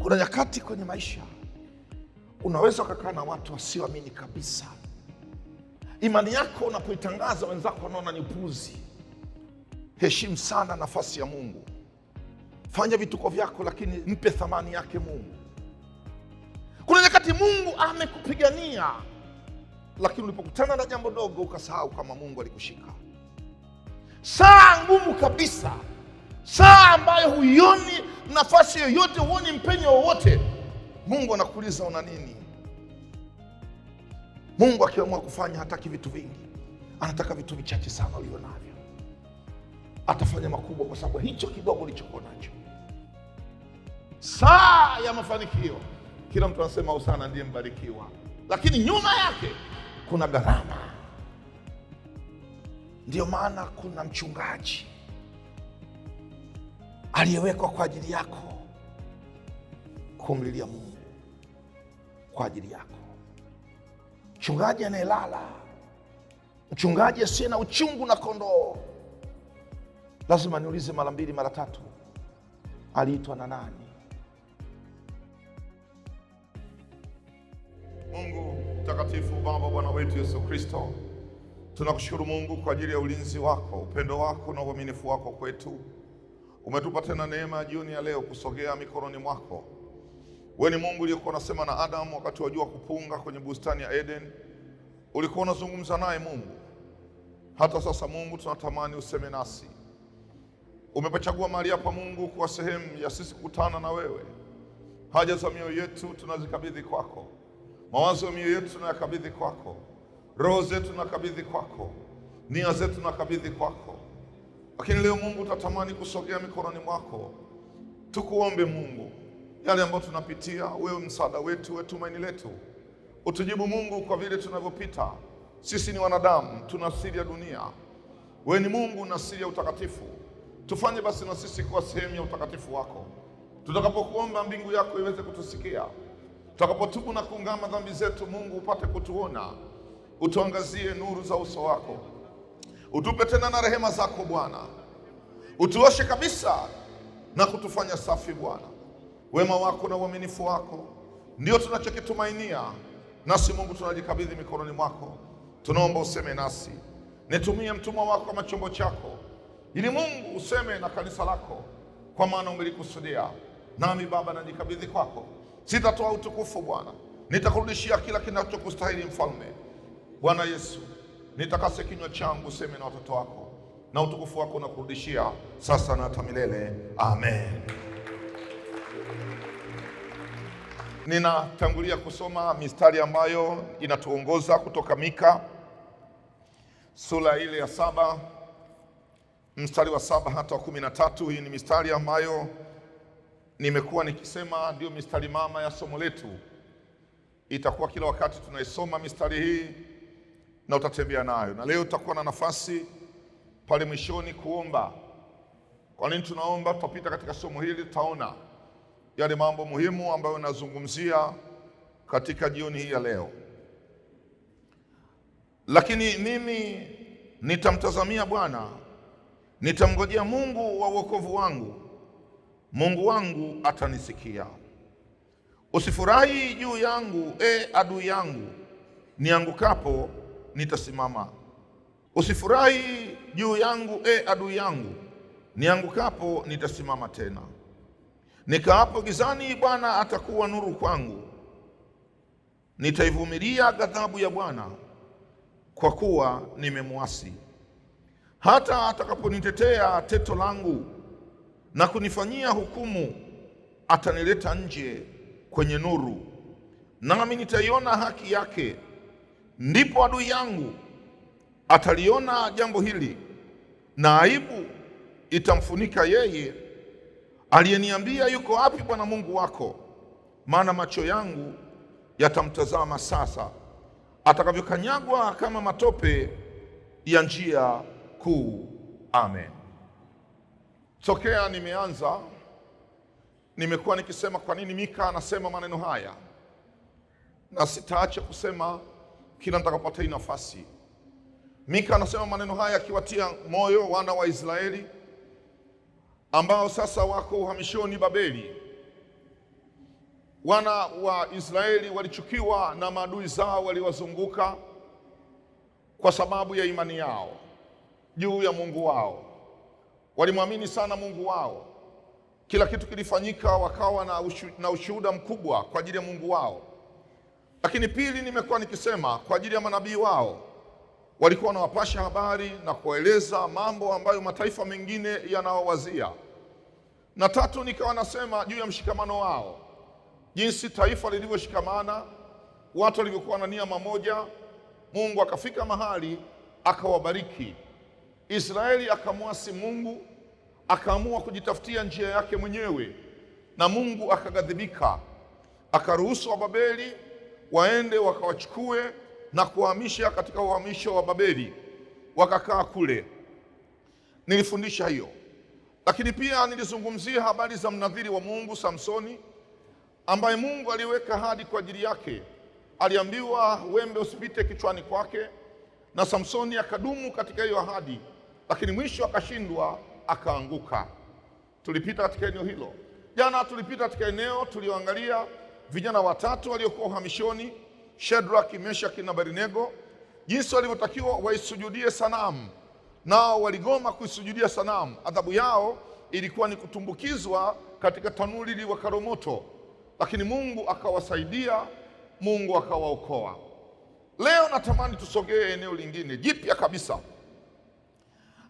Kuna nyakati kwenye maisha unaweza ukakaa na watu wasioamini kabisa. Imani yako unapoitangaza, wenzako wanaona ni upuzi. Heshimu sana nafasi ya Mungu. Fanya vituko vyako, lakini mpe thamani yake Mungu. Kuna nyakati Mungu amekupigania, lakini ulipokutana na jambo dogo ukasahau kama Mungu alikushika. Saa ngumu kabisa, saa ambayo huioni nafasi yoyote, huoni mpenyo wowote, Mungu anakuuliza una nini? Mungu akiamua kufanya hataki vitu vingi, anataka vitu vichache sana ulivyo navyo. Atafanya makubwa kwa sababu hicho kidogo ulichokuwa nacho. Saa ya mafanikio, kila mtu anasema Hosana ndiye mbarikiwa, lakini nyuma yake kuna gharama. Ndiyo maana kuna mchungaji aliyewekwa kwa ajili yako kumlilia Mungu kwa ajili yako. Mchungaji anayelala, mchungaji asiye na uchungu na kondoo. Lazima niulize mara mbili mara tatu, aliitwa na nani? Mungu mtakatifu, Baba, Bwana wetu Yesu Kristo, tunakushukuru Mungu kwa ajili ya ulinzi wako, upendo wako na uaminifu wako kwetu. Umetupa tena neema jioni ya leo kusogea mikononi mwako. Wewe ni Mungu uliyekuwa unasema na Adamu wakati wa jua kupunga kwenye bustani ya Eden. Ulikuwa unazungumza naye Mungu. Hata sasa Mungu, tunatamani useme nasi. Umepachagua mahali hapa Mungu kuwa sehemu ya sisi kukutana na wewe. Haja za mioyo yetu tunazikabidhi kwako. Mawazo ya mioyo yetu tunayakabidhi kwako. Roho zetu tunakabidhi kwako. Nia zetu tunakabidhi kwako. Lakini leo Mungu, tutatamani kusogea mikononi mwako. Tukuombe Mungu, yale ambayo tunapitia, wewe msaada wetu, wewe tumaini letu. Utujibu Mungu kwa vile tunavyopita. Sisi ni wanadamu, tuna siri ya dunia. Wewe ni Mungu na siri ya utakatifu. Tufanye basi na sisi kuwa sehemu ya utakatifu wako. Tutakapokuomba mbingu yako iweze kutusikia. Tutakapotubu na kuungama dhambi zetu, Mungu upate kutuona. Utuangazie nuru za uso wako. Utupe tena na rehema zako Bwana. Utuoshe kabisa na kutufanya safi Bwana. Wema wako na uaminifu wako ndio tunachokitumainia. Nasi Mungu tunajikabidhi mikononi mwako. Tunaomba useme nasi. Nitumie mtumwa wako kama chombo chako, ili Mungu useme na kanisa lako, kwa maana umelikusudia. Nami Baba najikabidhi kwako. Sitatoa utukufu Bwana, nitakurudishia kila kinachokustahili Mfalme. Bwana Yesu, nitakase kinywa changu, useme na watoto wako, na utukufu wako nakurudishia sasa na hata milele. Amen. Ninatangulia kusoma mistari ambayo inatuongoza kutoka Mika sura ile ya 7 mstari wa 7 hata wa 13. Hii ni mistari ambayo nimekuwa nikisema ndio mistari mama ya somo letu. Itakuwa kila wakati tunaisoma mistari hii na utatembea nayo. Na leo tutakuwa na nafasi pale mwishoni kuomba. Kwa nini tunaomba? Tutapita katika somo hili, tutaona yale mambo muhimu ambayo nazungumzia katika jioni hii ya leo. Lakini mimi nitamtazamia Bwana, nitamngojea Mungu wa wokovu wangu. Mungu wangu atanisikia. Usifurahi juu yangu, adui yangu, niangukapo nitasimama. Usifurahi juu yangu, adui yangu, niangukapo nitasimama tena. Nikaapo gizani, Bwana atakuwa nuru kwangu. Nitaivumilia ghadhabu ya Bwana, kwa kuwa nimemwasi. Hata atakaponitetea teto langu na kunifanyia hukumu, atanileta nje kwenye nuru, nami nitaiona haki yake. Ndipo adui yangu ataliona jambo hili, na aibu itamfunika yeye aliyeniambia, yuko wapi Bwana Mungu wako? Maana macho yangu yatamtazama sasa, atakavyokanyagwa kama matope ya njia kuu. Amen. Tokea nimeanza nimekuwa nikisema kwa nini Mika anasema maneno haya, na sitaacha kusema kila nitakapopata hii nafasi. Mika anasema maneno haya akiwatia moyo wana wa Israeli ambao sasa wako uhamishoni Babeli. wana wa Israeli walichukiwa na maadui zao waliwazunguka kwa sababu ya imani yao juu ya Mungu wao. Walimwamini sana Mungu wao. Kila kitu kilifanyika, wakawa na ushuhuda mkubwa kwa ajili ya Mungu wao. Lakini pili, nimekuwa nikisema kwa ajili ya manabii wao, walikuwa wanawapasha habari na kueleza mambo ambayo mataifa mengine yanawawazia. Na tatu, nikawa nasema juu ya mshikamano wao, jinsi taifa lilivyoshikamana, watu walivyokuwa na nia moja. Mungu akafika mahali akawabariki. Israeli akamwasi Mungu, akaamua kujitafutia njia yake mwenyewe, na Mungu akaghadhibika, akaruhusu Wababeli waende wakawachukue na kuhamisha katika uhamisho wa Babeli, wakakaa kule. Nilifundisha hiyo, lakini pia nilizungumzia habari za mnadhiri wa Mungu Samsoni, ambaye Mungu aliweka ahadi kwa ajili yake. Aliambiwa wembe usipite kichwani kwake, na Samsoni akadumu katika hiyo ahadi, lakini mwisho akashindwa, akaanguka. Tulipita katika eneo hilo jana. Tulipita katika eneo tulioangalia vijana watatu waliokuwa uhamishoni, Shadraka, Meshaki na Abednego, jinsi walivyotakiwa waisujudie sanamu, nao waligoma kuisujudia sanamu. Adhabu yao ilikuwa ni kutumbukizwa katika tanuri liwakalo moto, lakini Mungu akawasaidia, Mungu akawaokoa. Leo natamani tusogee eneo lingine jipya kabisa.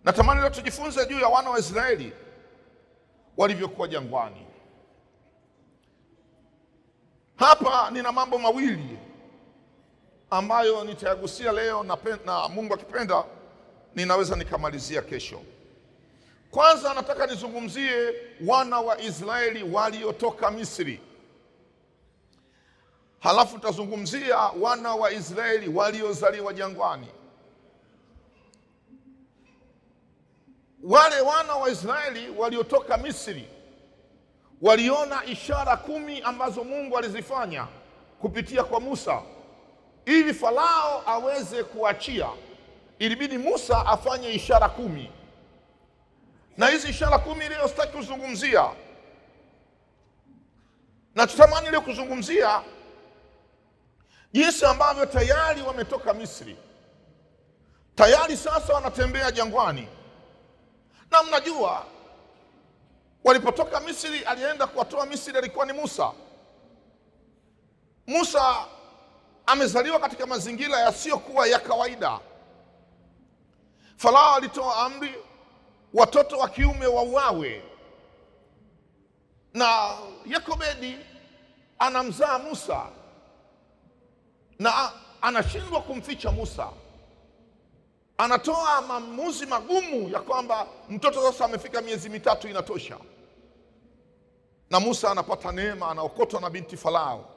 Natamani leo tujifunze juu ya wana wa Israeli walivyokuwa jangwani. Hapa nina mambo mawili ambayo nitayagusia leo, na Mungu akipenda ninaweza nikamalizia kesho. Kwanza nataka nizungumzie wana wa Israeli waliotoka Misri. Halafu tutazungumzia wana wa Israeli waliozaliwa jangwani. Wale wana wa Israeli waliotoka Misri waliona ishara 10 ambazo Mungu alizifanya kupitia kwa Musa. Ili Farao aweze kuachia, ilibidi Musa afanye ishara 10. Na hizi ishara 10 leo sitaki kuzungumzia. Na tutamani leo kuzungumzia jinsi ambavyo tayari wametoka Misri. Tayari sasa wanatembea jangwani. Na mnajua walipotoka Misri, alienda kuwatoa Misri alikuwa ni Musa. Musa amezaliwa katika mazingira yasiyokuwa ya kawaida. Farao alitoa amri watoto wa kiume wauawe, na Yokebedi anamzaa Musa na anashindwa kumficha Musa. Anatoa maamuzi magumu ya kwamba mtoto sasa amefika miezi 3 inatosha, na Musa anapata neema, anaokotwa na binti Farao,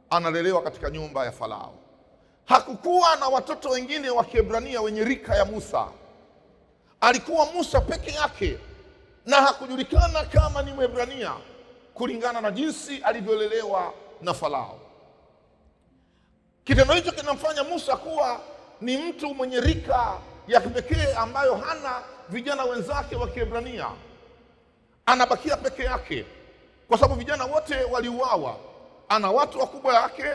analelewa katika nyumba ya Farao. Hakukuwa na watoto wengine wa Kiebrania wenye rika ya Musa. Alikuwa Musa peke yake, na hakujulikana kama ni Mwebrania kulingana na jinsi alivyolelewa na Farao. Kitendo hicho kinamfanya Musa kuwa ni mtu mwenye rika ya kipekee ambayo hana vijana wenzake wa Kiebrania. Anabakia peke yake kwa sababu vijana wote waliuawa. Ana watu wakubwa yake,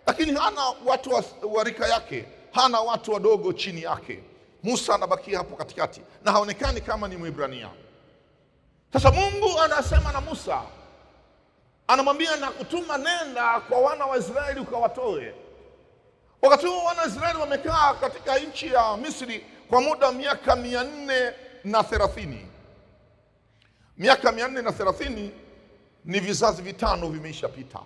lakini hana watu wa rika yake, hana watu wadogo chini yake. Musa anabakia hapo katikati na haonekani kama ni Mwebrania. Sasa Mungu anasema na Musa, anamwambia na kutuma, nenda kwa wana wa Israeli ukawatoe. Wakati huo wana wa Israeli wamekaa katika nchi ya Misri kwa muda miaka 430. Miaka 430 ni vizazi 5 vimeishapita.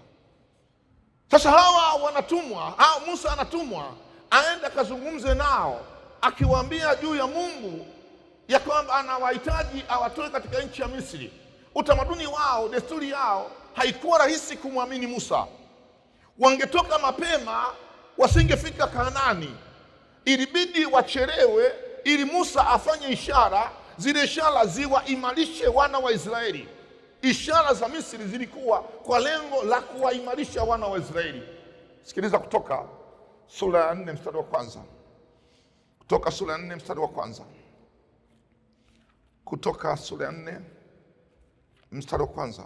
Sasa hawa wanatumwa, Musa anatumwa aende akazungumze nao, akiwaambia juu ya Mungu, ya kwamba anawahitaji awatoe katika nchi ya Misri. Utamaduni wao, desturi yao haikuwa rahisi kumwamini Musa. Wangetoka mapema wasingefika Kanaani. Ilibidi wachelewe ili Musa afanye ishara. Zile ishara ziwaimarishe wana wa Israeli. Ishara za Misri zilikuwa kwa lengo la kuwaimarisha wana wa Israeli. Sikiliza Kutoka sura ya 4 mstari wa kwanza. Kutoka sura ya 4 mstari wa kwanza. Kutoka sura ya 4 mstari wa kwanza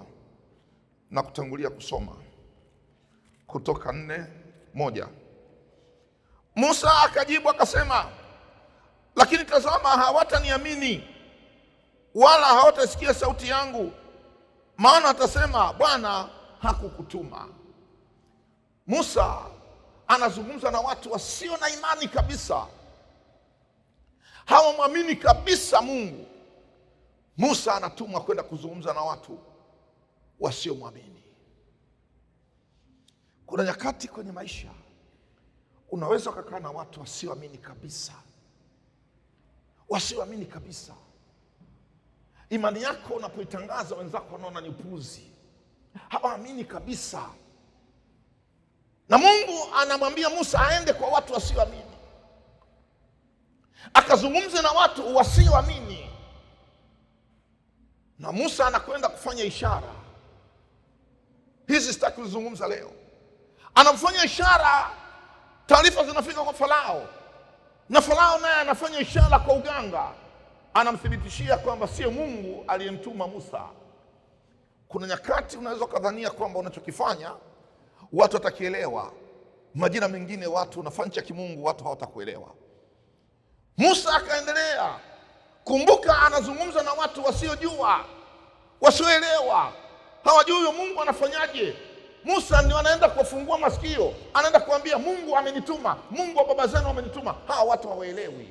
na kutangulia kusoma. Kutoka 4:1. Musa akajibu akasema, lakini tazama, hawataniamini wala hawatasikia sauti yangu, maana atasema, Bwana hakukutuma. Musa anazungumza na watu wasio na imani kabisa, hawamwamini kabisa Mungu. Musa anatumwa kwenda kuzungumza na watu wasiomwamini. Kuna nyakati kwenye maisha unaweza ukakaa na watu wasioamini kabisa, wasioamini kabisa. Imani yako unapoitangaza, wenzako wanaona ni upuzi, hawaamini kabisa. Na Mungu anamwambia Musa aende kwa watu wasioamini, akazungumze na watu wasioamini. Na Musa anakwenda kufanya ishara hizi, sitaki kuzungumza leo. Anafanya ishara, taarifa zinafika kwa Farao, na Farao naye anafanya ishara kwa uganga, anamthibitishia kwamba sio Mungu aliyemtuma Musa. Kuna nyakati unaweza kadhania kwamba unachokifanya watu watakielewa, majina mengine watu unafanya cha kimungu, watu hawatakuelewa. Musa akaendelea. Kumbuka, anazungumza na watu wasiojua, wasioelewa, hawajui huyo Mungu anafanyaje. Musa ndio anaenda kuwafungua masikio, anaenda kuambia Mungu amenituma, Mungu wa baba zenu amenituma. Hawa watu hawaelewi.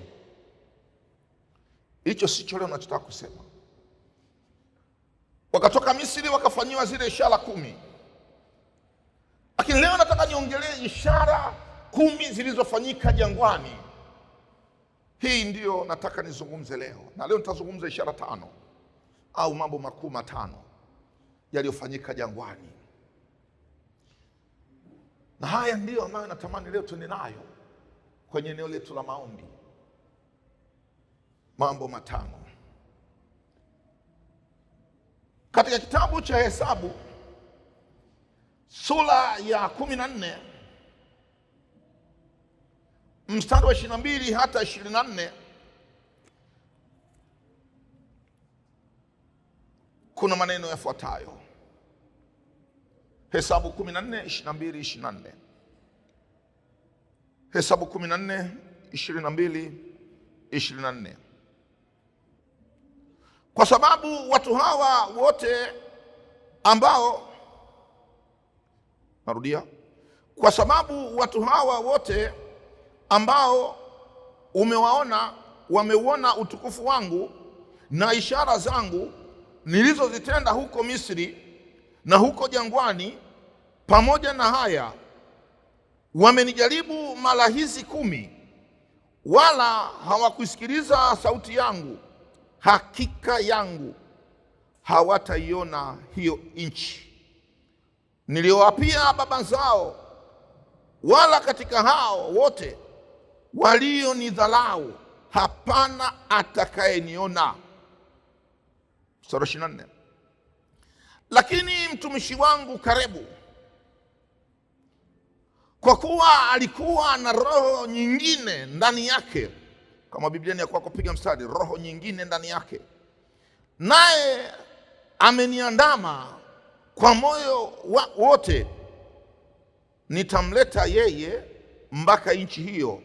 Hicho sicho leo ninachotaka kusema. Wakatoka Misri wakafanyiwa zile ishara 10, lakini leo nataka niongelee ishara 10 zilizofanyika jangwani. Hii ndiyo nataka nizungumze leo, na leo nitazungumza ishara 5 au mambo makuu 5 yaliyofanyika jangwani. Na haya ndiyo ambayo natamani leo tuende nayo kwenye eneo letu la maombi. Mambo 5 katika kitabu cha Hesabu sura ya 14 mstari wa 22 hata 24. Kuna maneno yafuatayo. Hesabu 14, 22, 24. Hesabu 14, 22, 24. Kwa sababu watu hawa wote ambao, narudia, kwa sababu watu hawa wote ambao umewaona wameuona utukufu wangu na ishara zangu nilizozitenda huko Misri na huko jangwani, pamoja na haya wamenijaribu mara hizi 10, wala hawakusikiliza sauti yangu. Hakika yangu hawataiona hiyo nchi niliyowapia baba zao, wala katika hao wote walionidharau hapana atakayeniona. Sura 24. Lakini mtumishi wangu Kalebu, kwa kuwa alikuwa na roho nyingine ndani yake, kama Biblia ni kwako piga mstari, roho nyingine ndani yake, naye ameniandama kwa moyo wote, nitamleta yeye mpaka nchi hiyo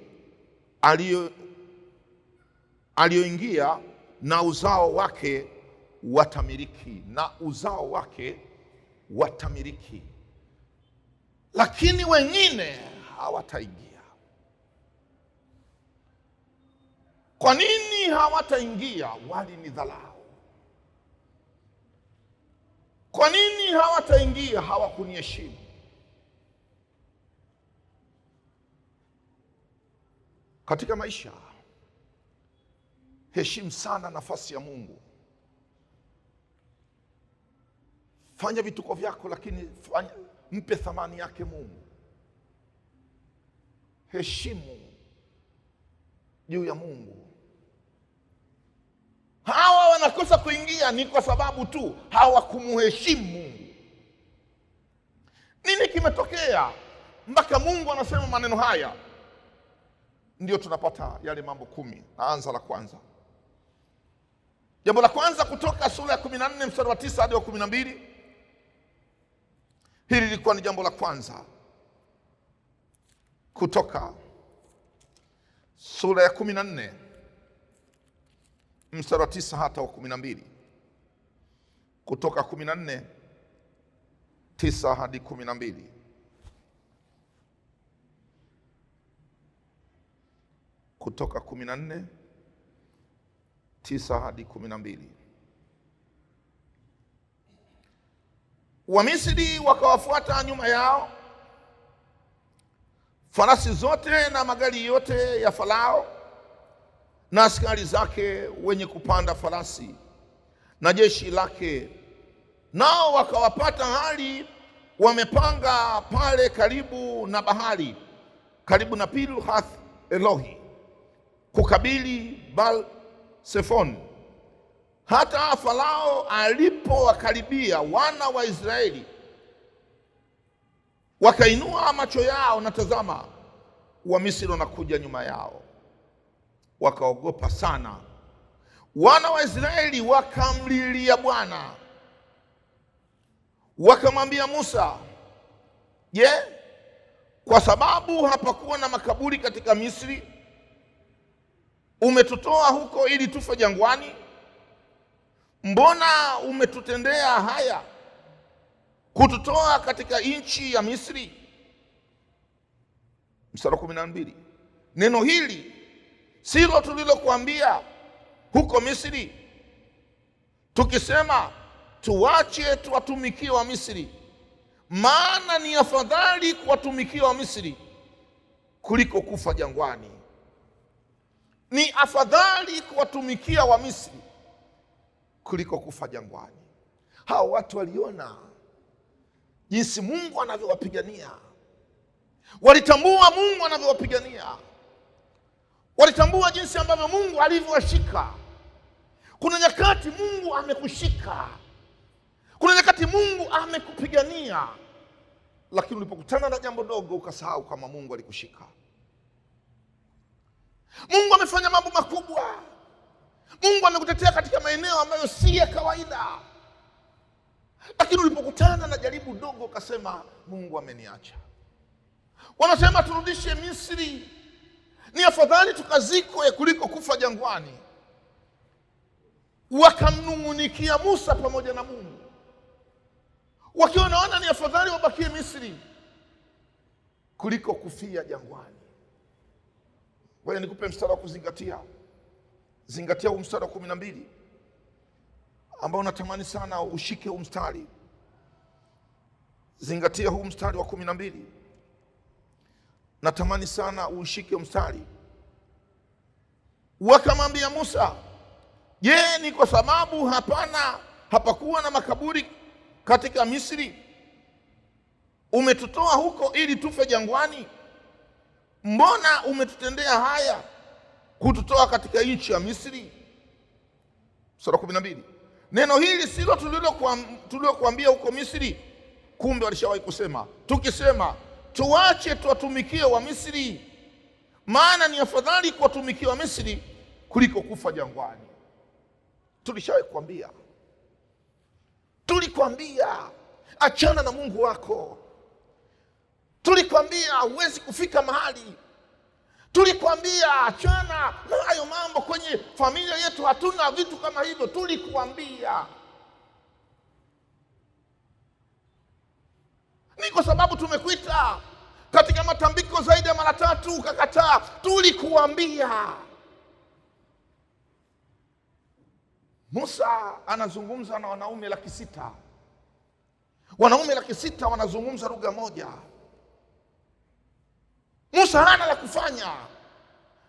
aliyoingia, na uzao wake watamiliki, na uzao wake watamiliki, lakini wengine hawataingia. Kwa nini hawataingia? Walinidharau. Kwa nini hawataingia? Hawakuniheshimu. Katika maisha, heshimu sana nafasi ya Mungu. Fanya vituko vyako, lakini mpe thamani yake Mungu. Heshimu juu ya Mungu. Hawa wanakosa kuingia ni kwa sababu tu hawakumuheshimu Mungu. Nini kimetokea mpaka Mungu anasema maneno haya? Ndio tunapata yale mambo 10. Naanza la kwanza. Jambo la kwanza, Kutoka sura ya 14 mstari wa 9 hadi wa 12. Hili lilikuwa ni jambo la kwanza. Kutoka sura ya 14 mstari wa 9 hata wa 12. Kutoka 14 9 hadi 12. Kutoka 14 9 hadi 12. Wamisri wakawafuata nyuma yao, farasi zote na magari yote ya Farao na askari zake wenye kupanda farasi na jeshi lake, nao wakawapata hali wamepanga pale karibu na bahari, karibu na Pi-hahirothi Elohi, kukabili Baal-Sefoni. Hata Farao alipowakaribia wana wa Israeli, wakainua macho yao, na tazama, Wamisri wanakuja nyuma yao. Wakaogopa sana. Wana wa Israeli wakamlilia Bwana, wakamwambia Musa, je, kwa sababu hapakuwa na makaburi katika Misri umetutoa huko ili tufe jangwani? Mbona umetutendea haya kututoa katika nchi ya Misri? Mstari 12. Neno hili silo tulilokuambia huko Misri, tukisema tuache tuwatumikie wa Misri, maana ni afadhali kuwatumikia wa Misri kuliko kufa jangwani. Ni afadhali kuwatumikia wa Misri kuliko kufa jangwani. Hao watu waliona jinsi Mungu anavyowapigania, walitambua Mungu anavyowapigania, walitambua jinsi ambavyo Mungu alivyowashika. Kuna nyakati Mungu amekushika, kuna nyakati Mungu amekupigania, lakini ulipokutana na jambo dogo ukasahau kama Mungu alikushika. Mungu amefanya mambo makubwa, Mungu amekutetea katika maeneo ambayo si ya kawaida, lakini ulipokutana na jaribu dogo ukasema Mungu ameniacha. Wanasema turudishe Misri, ni afadhali tukazikwe kuliko kufa jangwani. Wakamnung'unikia Musa pamoja na Mungu, wakiwa wanaona ni afadhali wabakie Misri kuliko kufia jangwani. Ngoja nikupe mstari wa kuzingatia. Zingatia huu mstari wa 12 ambao natamani sana ushike huu mstari. Zingatia huu mstari wa 12. Natamani sana ushike mstari. Wakamwambia Musa, je, ni kwa sababu hapakuwa na makaburi katika Misri umetutoa huko ili tufe jangwani? Mbona umetutendea haya kututoa katika nchi ya Misri? Sura 12. Neno hili silo tulilokuambia huko Misri. Kumbe walishawahi kusema, tukisema tuache tuwatumikie wa Misri, maana ni afadhali kuwatumikia wa Misri kuliko kufa jangwani. Tulishawahi kuambia, tulikwambia achana na Mungu wako, tulikwambia huwezi kufika mahali, tulikwambia achana na hayo mambo, kwenye familia yetu hatuna vitu kama hivyo, tulikwambia. Ni kwa sababu tumekuita katika matambiko zaidi ya mara 3 ukakataa, tulikuambia. Musa anazungumza na wanaume 600,000. Wanaume 600,000 wanazungumza lugha moja. Musa hana la kufanya.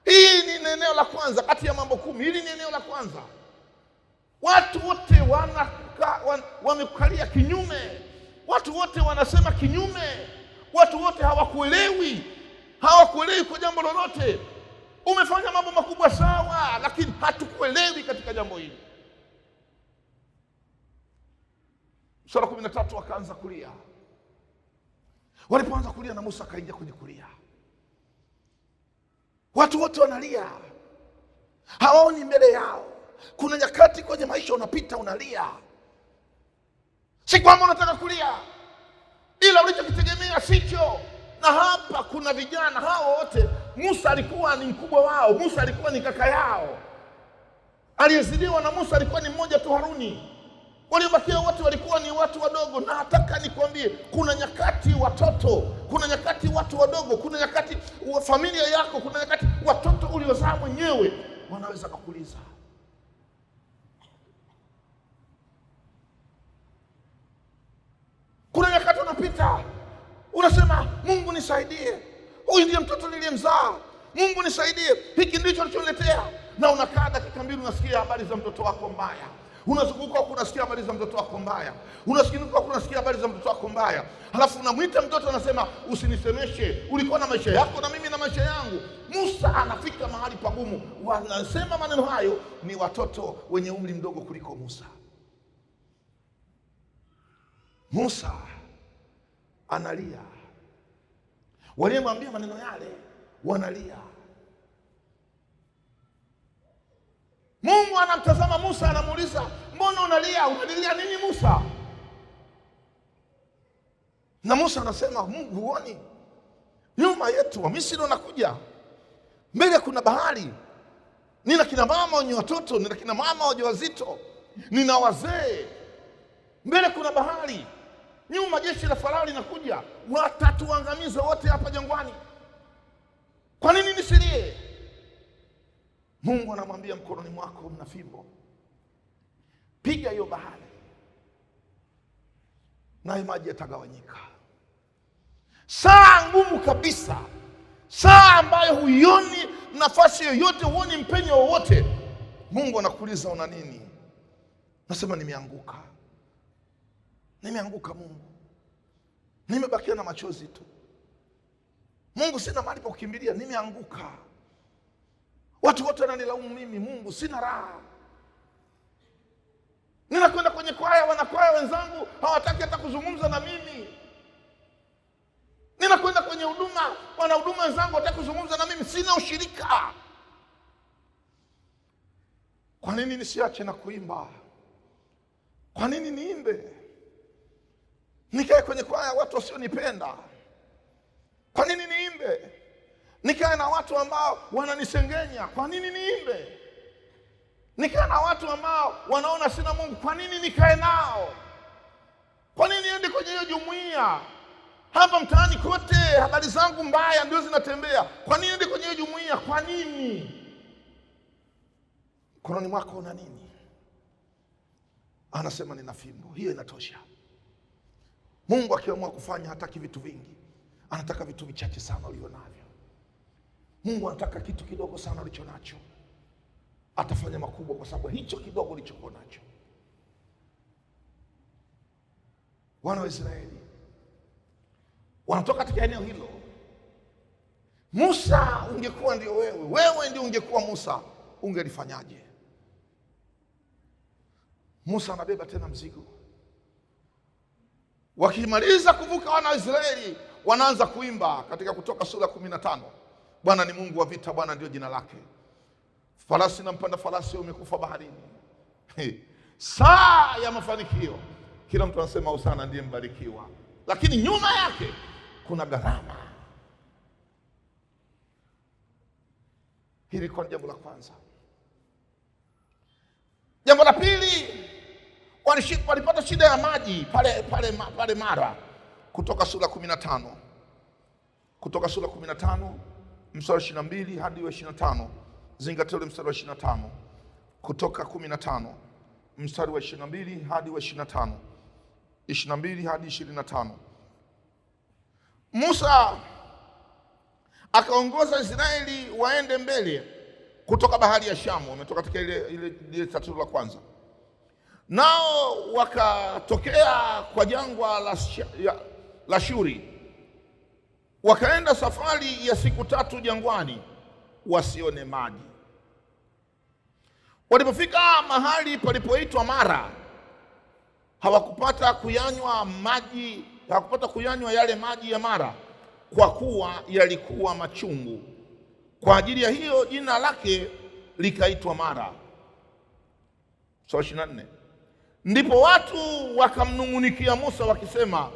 Hii ni eneo la kwanza kati ya mambo 10. Hili ni eneo la kwanza. Watu wote wamekukalia kinyume, watu wote wanasema kinyume, watu wote hawakuelewi kwa jambo lolote. Umefanya mambo makubwa sawa, lakini hatukuelewi katika jambo hili. Sura 13 wakaanza kulia. Walipoanza kulia na Musa akaingia kwenye kulia. Watu wote wanalia, hawaoni mbele yao. Kuna nyakati kwenye maisha unapita unalia, si kwamba unataka kulia, ila ulichokitegemea sicho, Na hapa kuna vijana hao wote, Musa alikuwa ni mkubwa wao, Musa alikuwa ni kaka yao. Aliyezidiwa na Musa alikuwa ni mmoja tu, Haruni. Waliobakia wote walikuwa ni watu wadogo. Na nataka nikwambie, kuna nyakati watoto, kuna nyakati watu wadogo, kuna nyakati familia yako, kuna nyakati watoto uliozaa mwenyewe wanaweza kukuliza. Kuna nyakati unapita unasema, Mungu nisaidie, huyu ndiye mtoto niliyemzaa, Mungu nisaidie, hiki ndicho alichoniletea. Na unakaa dakika mbili unasikia habari za mtoto wako mbaya. Unazunguka huko unasikia habari za mtoto wako mbaya. Unazunguka huko unasikia habari za mtoto wako mbaya. Halafu unamwita mtoto anasema, usinisemeshe, ulikuwa na maisha yako na mimi na maisha yangu. Musa anafika mahali pagumu. Wanasema maneno hayo ni watoto wenye umri mdogo kuliko Musa. Musa analia. Waliomwambia maneno yale wanalia. Mungu anamtazama Musa, anamuuliza, mbona unalia? Unalilia nini Musa? Na Musa anasema, Mungu huoni nyuma yetu Wamisri wanakuja, mbele kuna bahari, nina kina mama wenye watoto, nina kina mama wajawazito, nina wazee, mbele kuna bahari, nyuma jeshi la Farao linakuja, watatuangamiza wote hapa jangwani. Kwa nini nisilie? Mungu anamwambia, mkononi mwako mna fimbo, piga hiyo bahari nayo maji yatagawanyika. Saa ngumu kabisa, saa ambayo huioni nafasi yoyote, huoni mpenyo wowote. Mungu anakuuliza, una nini? Nasema, nimeanguka. Nimeanguka Mungu, nimebakia na machozi tu. Mungu, sina mahali pa kukimbilia, nimeanguka. Watu wote wananilaumu mimi, Mungu sina raha. Ninakwenda kwenye kwaya, wanakwaya wenzangu hawataki hata kuzungumza na mimi. Ninakwenda kwenye huduma, wanahuduma wenzangu hawataki kuzungumza na mimi, sina ushirika. Kwa nini nisiache na kuimba? Kwa nini niimbe? Nikae kwenye kwaya watu wasionipenda? Kwa nini niimbe? Nikae na watu ambao wananisengenya? Kwa nini niimbe? Nikae na watu ambao wanaona sina Mungu? Kwa nini nikae nao? Kwa nini niende kwenye hiyo jumuiya? Hapa mtaani kote habari zangu mbaya ndio zinatembea. Kwa nini niende kwenye hiyo jumuiya? Kwa nini? Mkononi mwako una nini? Anasema, nina fimbo, hiyo inatosha. Mungu akiamua kufanya hataki vitu vingi, anataka vitu vichache sana ulionavyo. Mungu anataka kitu kidogo sana ulicho nacho, atafanya makubwa kwa sababu hicho kidogo ulichokuwa nacho. Wana wa Israeli wanatoka katika eneo hilo. Musa, ungekuwa ndio wewe ndio ungekuwa Musa, ungelifanyaje? Musa anabeba tena mzigo. Wakimaliza kuvuka, wana wa Israeli wanaanza kuimba katika Kutoka sura 15. Bwana ni Mungu wa vita, Bwana ndio jina lake. Farasi na mpanda farasi umekufa baharini. Saa ya mafanikio, kila mtu anasema Hosana ndiye mbarikiwa, lakini nyuma yake kuna gharama. Hili kwa jambo la kwanza. Jambo la pili, walipata shida ya maji pale Mara. Kutoka sura 15. Kutoka sura 15 mstari 22 hadi 25. Zingatia ule mstari wa 25. Kutoka 15 mstari wa 22 hadi wa 25. 22 hadi 25. Musa akaongoza Israeli waende mbele kutoka bahari ya Shamu. Wametoka katika ile tatu la kwanza. Nao wakatokea kwa jangwa la Shuri. Wakaenda safari ya siku 3 jangwani wasione maji. Walipofika mahali palipoitwa Mara, hawakupata kuyanywa yale maji ya Mara, kwa kuwa yalikuwa machungu. Kwa ajili ya hiyo jina lake likaitwa Mara. Sura 24. Ndipo watu wakamnung'unikia Musa wakisema,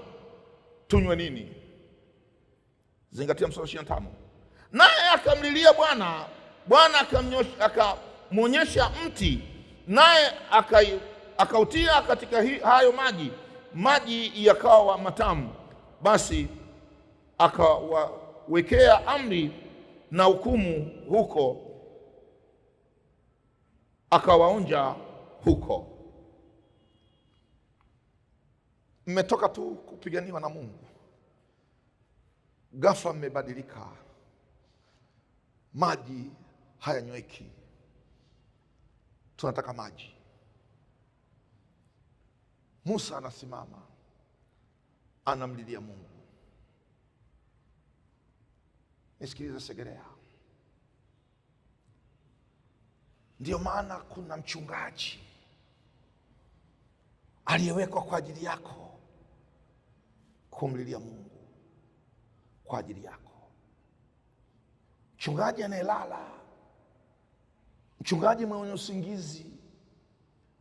tunywe nini? Zingatia mstari 25. Naye akamlilia Bwana, Bwana akamwonyesha mti, naye akautia katika hayo maji yakawa matamu. Basi akawawekea amri na hukumu huko, akawaonja huko. Mmetoka tu kupiganiwa na Mungu, ghafla mmebadilika, maji hayanyweki, tunataka maji. Musa anasimama anamlilia Mungu. Nisikilize Segerea, ndiyo maana kuna mchungaji aliyewekwa kwa ajili yako kumlilia Mungu kwa ajili yako. Mchungaji anayelala, mchungaji mwenye usingizi,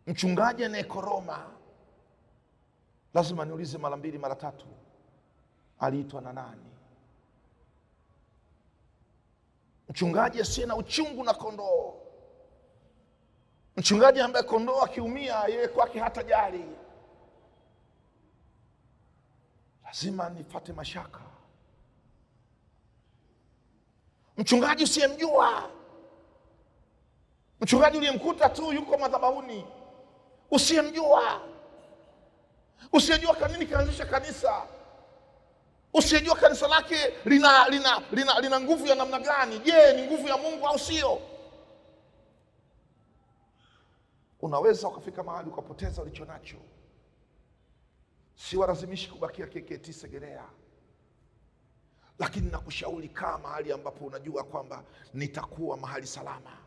mchungaji anayekoroma, lazima niulize mara mbili mara tatu, aliitwa na nani? Mchungaji asiye na uchungu na kondoo, mchungaji ambaye kondoo akiumia yeye kwake hata jali, lazima nipate mashaka. Mchungaji usiyemjua, mchungaji uliyemkuta tu yuko madhabahuni, usiyemjua, usiyejua kanini kaanzisha kanisa, usiyejua kanisa lake lina nguvu ya namna gani. Je, ni nguvu ya Mungu au sio? Unaweza ukafika mahali ukapoteza ulicho nacho. Siwalazimishi kubakia KKKT Segerea, lakini nakushauri kaa mahali ambapo unajua kwamba nitakuwa mahali salama.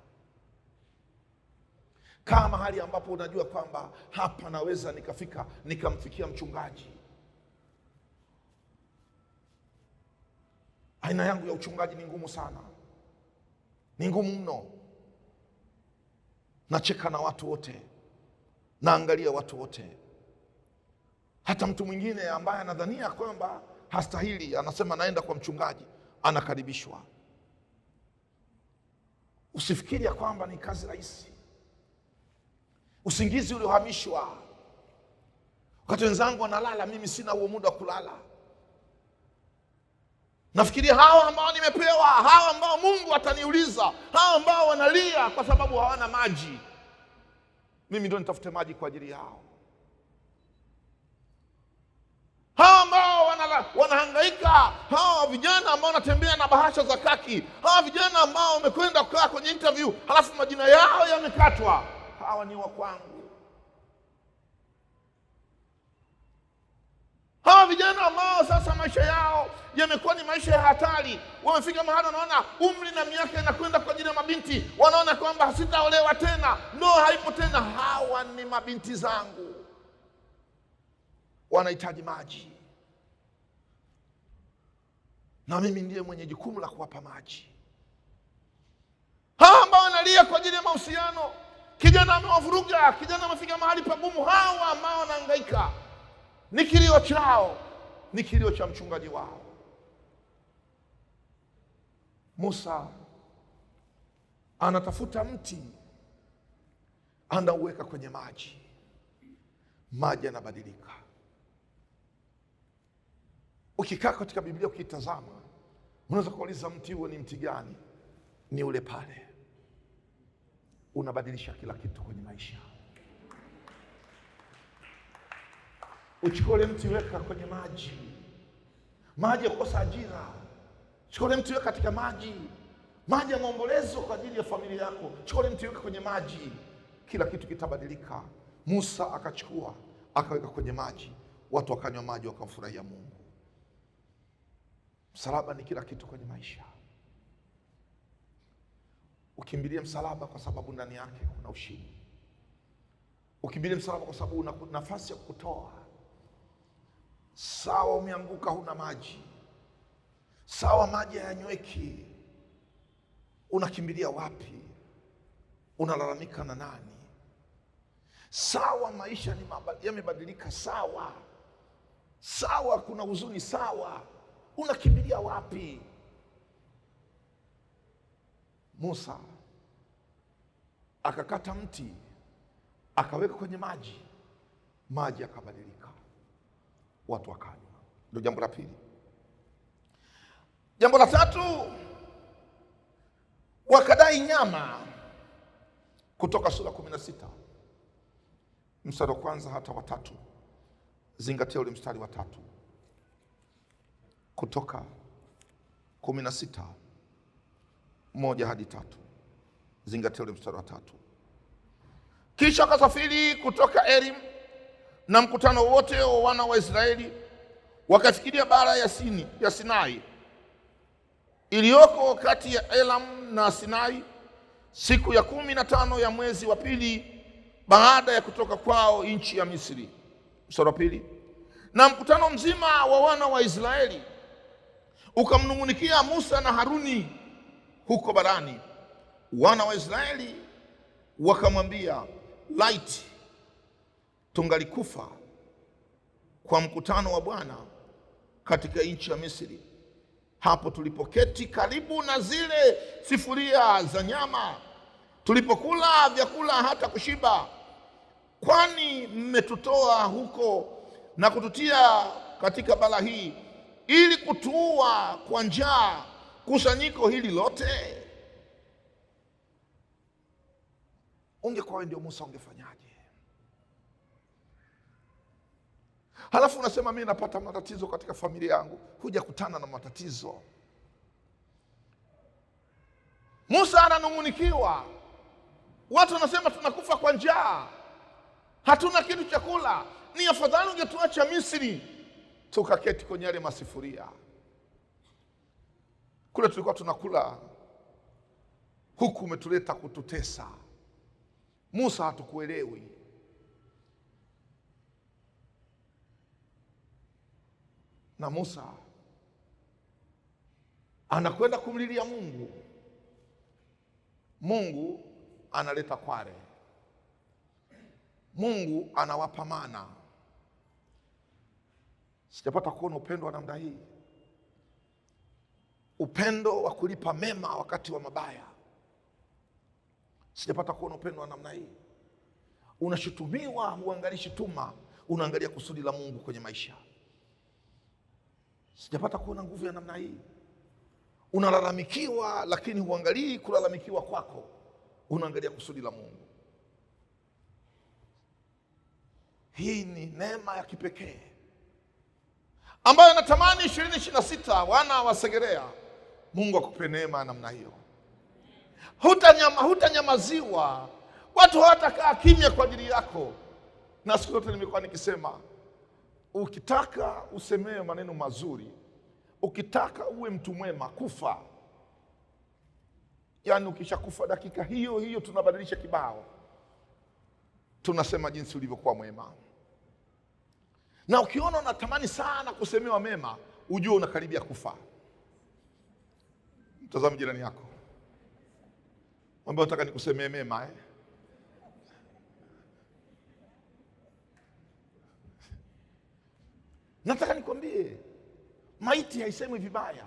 Kaa mahali ambapo unajua kwamba hapa naweza nikafika nikamfikia mchungaji. Aina yangu ya uchungaji ni ngumu sana, ni ngumu mno. Nacheka na watu wote, naangalia watu wote. Hata mtu mwingine ambaye anadhania kwamba hastahili, anasema naenda kwa mchungaji, anakaribishwa. Usifikiri ya kwamba ni kazi rahisi. Usingizi uliohamishwa. Wakati wenzangu wanalala, mimi sina huo muda wa kulala. Nafikiria hawa ambao nimepewa, hawa ambao Mungu ataniuliza, hawa ambao wanalia kwa sababu hawana maji, mimi ndio nitafute maji kwa ajili yao. Hawa ambao wanahangaika, hawa vijana ambao wanatembea na bahasha za kaki, hawa vijana ambao wamekwenda kukaa kwenye interview halafu majina yao yamekatwa, hawa ni wa kwangu. Hawa vijana ambao sasa maisha yao yamekuwa ni maisha ya hatari, wamefika mahali wanaona umri na miaka inakwenda kwa ajili ya mabinti, wanaona kwamba sitaolewa tena, ndoa haipo tena. Hawa ni mabinti zangu, wanahitaji maji, na mimi ndiye mwenye jukumu la kuwapa maji. Hawa ambao wanalia kwa ajili ya mahusiano, kijana amewavuruga, kijana amefika mahali pagumu, hawa ambao wanahangaika, ni kilio chao, ni kilio cha mchungaji wao. Musa anatafuta mti, anauweka kwenye maji, maji yanabadilika. Ukikaa katika Biblia ukitazama, unaweza kuuliza mti huo ni mti gani? Ni ule pale. Unabadilisha kila kitu kwenye maisha. Uchukue mti weka kwenye maji, maji ya kukosa ajira. Chukua mti weka katika maji, maji ya maombolezo kwa ajili ya familia yako. Chukua mti weka kwenye maji, kila kitu kitabadilika. Musa akachukua akaweka kwenye maji, watu wakanywa maji wakamfurahia Mungu. Msalaba ni kila kitu kwenye maisha. Ukimbilie msalaba kwa sababu ndani yake kuna ushindi. Ukimbilie msalaba kwa sababu una nafasi ya kutoa. Sawa umeanguka, huna maji, sawa maji hayanyweki, unakimbilia wapi? Unalalamika na nani? Sawa maisha yamebadilika, sawa kuna huzuni, sawa unakimbilia wapi? Musa akakata mti akaweka kwenye maji, maji yakabadilika, watu wakanywa. Ndio jambo la pili. Jambo la tatu, wakadai nyama. Kutoka sura 16 mstari wa kwanza hata wa 3. Zingatia ule mstari wa 3. Kutoka 16 1 hadi 3. Zingatia ule mstari wa 3. Kisha akasafiri kutoka Elim na mkutano wote wa wana wa Israeli wakafikiria bara ya Sinai iliyoko kati ya Elam na Sinai, siku ya 15 ya mwezi wa pili baada ya kutoka kwao nchi ya Misri. Mstari wa 2. Na mkutano mzima wa wana wa Israeli ukamnung'unikia Musa na Haruni huko barani. Wana wa Israeli wakamwambia, laiti tungalikufa kwa mkutano wa Bwana katika nchi ya Misri, hapo tulipoketi karibu na zile sifuria za nyama, tulipokula vyakula hata kushiba. Kwani mmetutoa huko na kututia katika bara hii ili kutuua kwa njaa kusanyiko hili lote? Ungekuwa wewe ndio Musa, ungefanyaje? Halafu unasema mimi napata matatizo katika familia yangu. Huja kutana na matatizo. Musa ananung'unikiwa, watu wanasema tunakufa kwa njaa, hatuna kitu cha kula. Ni afadhali ungetuacha Misri tukaketi kwenye yale masifuria. Kule tulikuwa tunakula, huku umetuleta kututesa. Musa, hatukuelewi. Na Musa anakwenda kumlilia Mungu. Mungu analeta kware, Mungu anawapa mana. Sijapata kuona upendo wa namna hii, upendo wa kulipa mema wakati wa mabaya. Sijapata kuona upendo wa namna hii. Unashutumiwa, huangalii shutuma, unaangalia kusudi la Mungu kwenye maisha. Sijapata kuona nguvu ya namna hii. Unalalamikiwa, lakini huangalii kulalamikiwa kwako, unaangalia kusudi la Mungu. Hii ni neema ya kipekee ambayo natamani 2026 wana wa Segerea, Mungu akupe neema ya namna hiyo. Hutanyamaziwa, watu hawatakaa kimya kwa ajili yako. Na siku zote nimekuwa nikisema, ukitaka usemewe maneno mazuri, ukitaka uwe mtu mwema, kufa. Yaani ukishakufa dakika hiyo hiyo tunabadilisha kibao, tunasema jinsi ulivyokuwa mwema. Na ukiona unatamani sana kusemewa mema, ujue unakaribia kufa. Mtazame jirani yako, mwambie nataka nikusemee mema Nataka nikwambie, maiti haisemwi vibaya,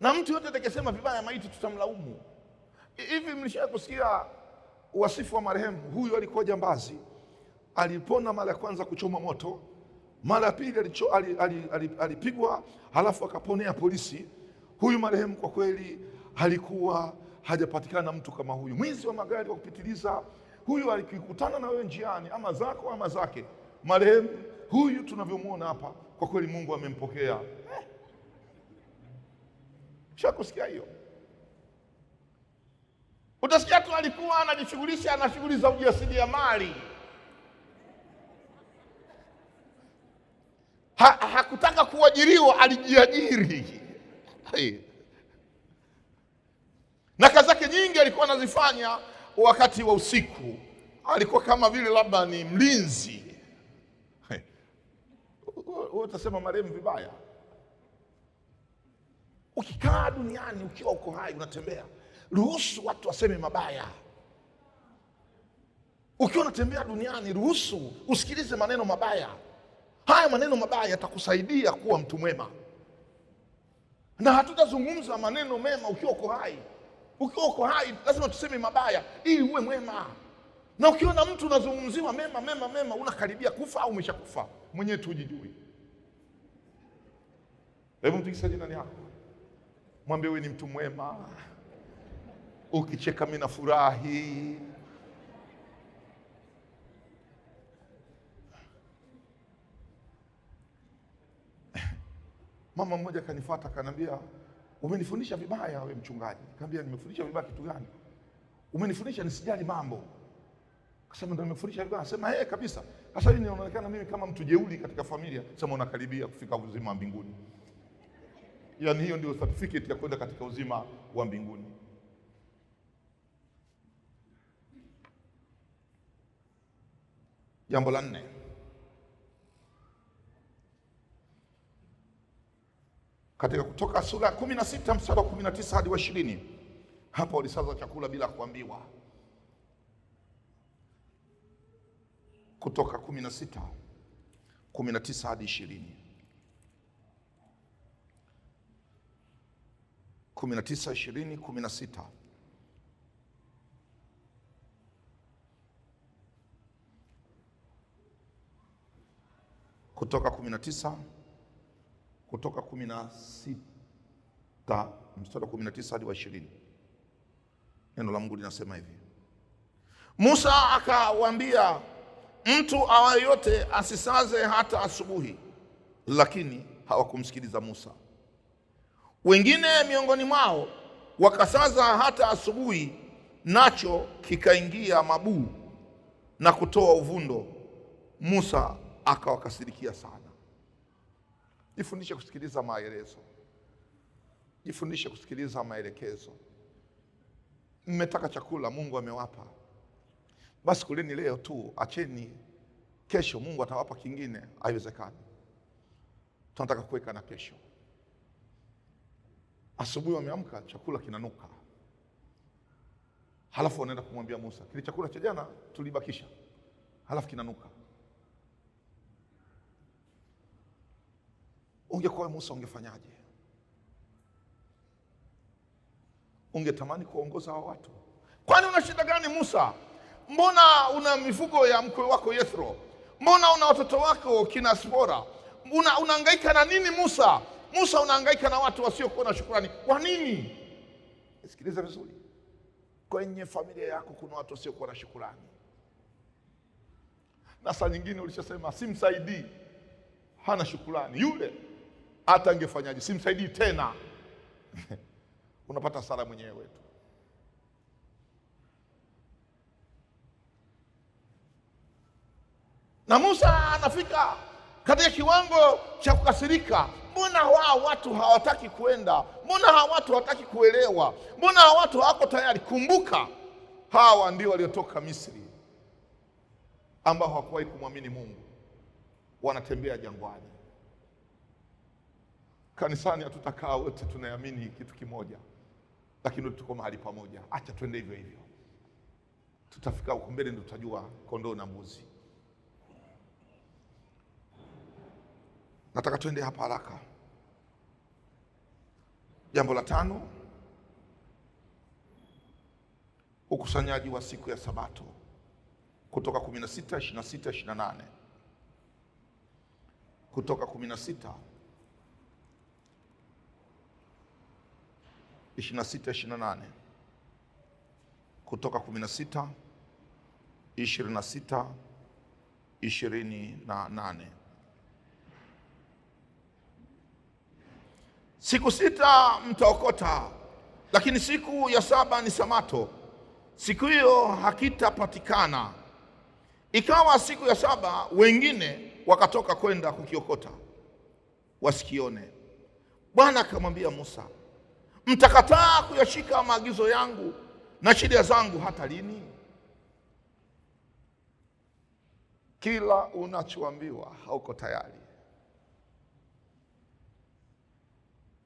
na mtu yote atakayesema vibaya maiti tutamlaumu. Hivi mlishawahi kusikia wasifu wa marehemu? Huyu alikuwa jambazi, alipona mara ya kwanza kuchoma moto, mara ya pili alipigwa, halafu akaponea polisi. Huyu marehemu kwa kweli alikuwa hajapatikana mtu kama huyu. Mwizi wa magari wa kupitiliza, huyu alikutana na wewe njiani, ama zako ama zake. Marehemu huyu tunavyomwona hapa, kwa kweli Mungu amempokea. Shakusikia hiyo? Utasikia tu alikuwa anajishughulisha na shughuli za ujasiriamali. Hakutaka kuajiriwa, alijiajiri. Na kazi zake nyingi alikuwa anazifanya wakati wa usiku. Alikuwa kama vile labda ni mlinzi. Wewe utasema marehemu vibaya? Ukikaa duniani, ukiwa uko hai, unatembea, ruhusu watu waseme mabaya. Ukiwa unatembea duniani, ruhusu usikilize maneno mabaya. Haya maneno mabaya yatakusaidia kuwa mtu mwema, na hatutazungumza maneno mema ukiwa uko hai. Ukiwa uko hai lazima tuseme mabaya ili uwe mwema. Na ukiona mtu unazungumziwa mema, unakaribia kufa au umeshakufa mwenyewe tu hujijui. Hebu mtikise jirani yako, mwambie wewe ni mtu mwema. Ukicheka mimi nafurahi. Mama mmoja kanifuata akaniambia, umenifundisha vibaya wewe mchungaji. Nikamwambia, nimefundisha vibaya kitu gani? Umenifundisha nisijali mambo. Akasema ndio nimefundisha vibaya. Akasema kabisa. Sasa hivi ninaonekana mimi kama mtu jeuri katika familia. Sema unakaribia kufika uzima wa mbinguni. Yaani hiyo ndio certificate ya kwenda katika uzima wa mbinguni. Jambo la 4. Katika Kutoka sura 16 mstari wa 19 hadi wa 20. Hapa walisaza chakula bila kuambiwa. Kutoka 16 19 hadi 20. 19, 20, 16. Kutoka 19, Kutoka 16 mstari wa 19 hadi wa 20. Neno la Mungu linasema hivi: Musa akawaambia, mtu awaye yote asisaze hata asubuhi. Lakini hawakumsikiliza Musa. Wengine miongoni mwao wakasaza hata asubuhi, nacho kikaingia mabuu na kutoa uvundo. Musa akawakasirikia sana. Jifundishe kusikiliza maelezo. Jifundishe kusikiliza maelekezo. Mmetaka chakula, Mungu amewapa. Basi kuleni leo tu, acheni kesho Mungu atawapa kingine. Haiwezekani. Tunataka kuweka na kesho. Asubuhi wameamka, chakula kinanuka. Halafu wanaenda kumwambia Musa, kile chakula cha jana tulibakisha. Halafu kinanuka. Ungekuwa Musa ungefanyaje? Ungetamani kuongoza hao watu? Kwani una shida gani Musa? Mbona una mifugo ya mkwe wako Yethro? Mbona una watoto wako kina Spora? Unahangaika na nini Musa? Musa, unahangaika na watu wasiokuwa na shukrani. Kwa nini? Sikiliza vizuri. Kwenye familia yako kuna watu wasiokuwa na shukrani. Na saa nyingine ulishasema simsaidii, hana shukrani. Yule hata angefanyaje, simsaidii tena. Unapata hasara mwenyewe tu. Na Musa anafika katika kiwango cha kukasirika. Mbona hawa watu hawataki kwenda? Mbona hawa watu hawataki kuelewa? Mbona hawa watu hawako tayari? Kumbuka, hawa ndio waliotoka Misri, ambao hawakuwahi kumwamini Mungu, wanatembea jangwani. Kanisani hatutakaa wote tunaamini kitu kimoja, lakini tuko mahali pamoja. Acha twende hivyo hivyo, tutafika huko mbele ndio tutajua kondoo na mbuzi. Nataka twende hapa haraka. Jambo la 5, ukusanyaji wa siku ya Sabato. Kutoka 16, 26, 28. Kutoka 16, 26, 28. Kutoka 16, 26, 28. Siku 6 mtaokota, lakini siku ya 7 ni Sabato. Siku hiyo hakitapatikana. Ikawa siku ya 7 wengine wakatoka kwenda kukiokota wasikione. Bwana akamwambia Musa, mtakataa kuyashika maagizo yangu na sheria zangu hata lini? Kila unachoambiwa hauko tayari.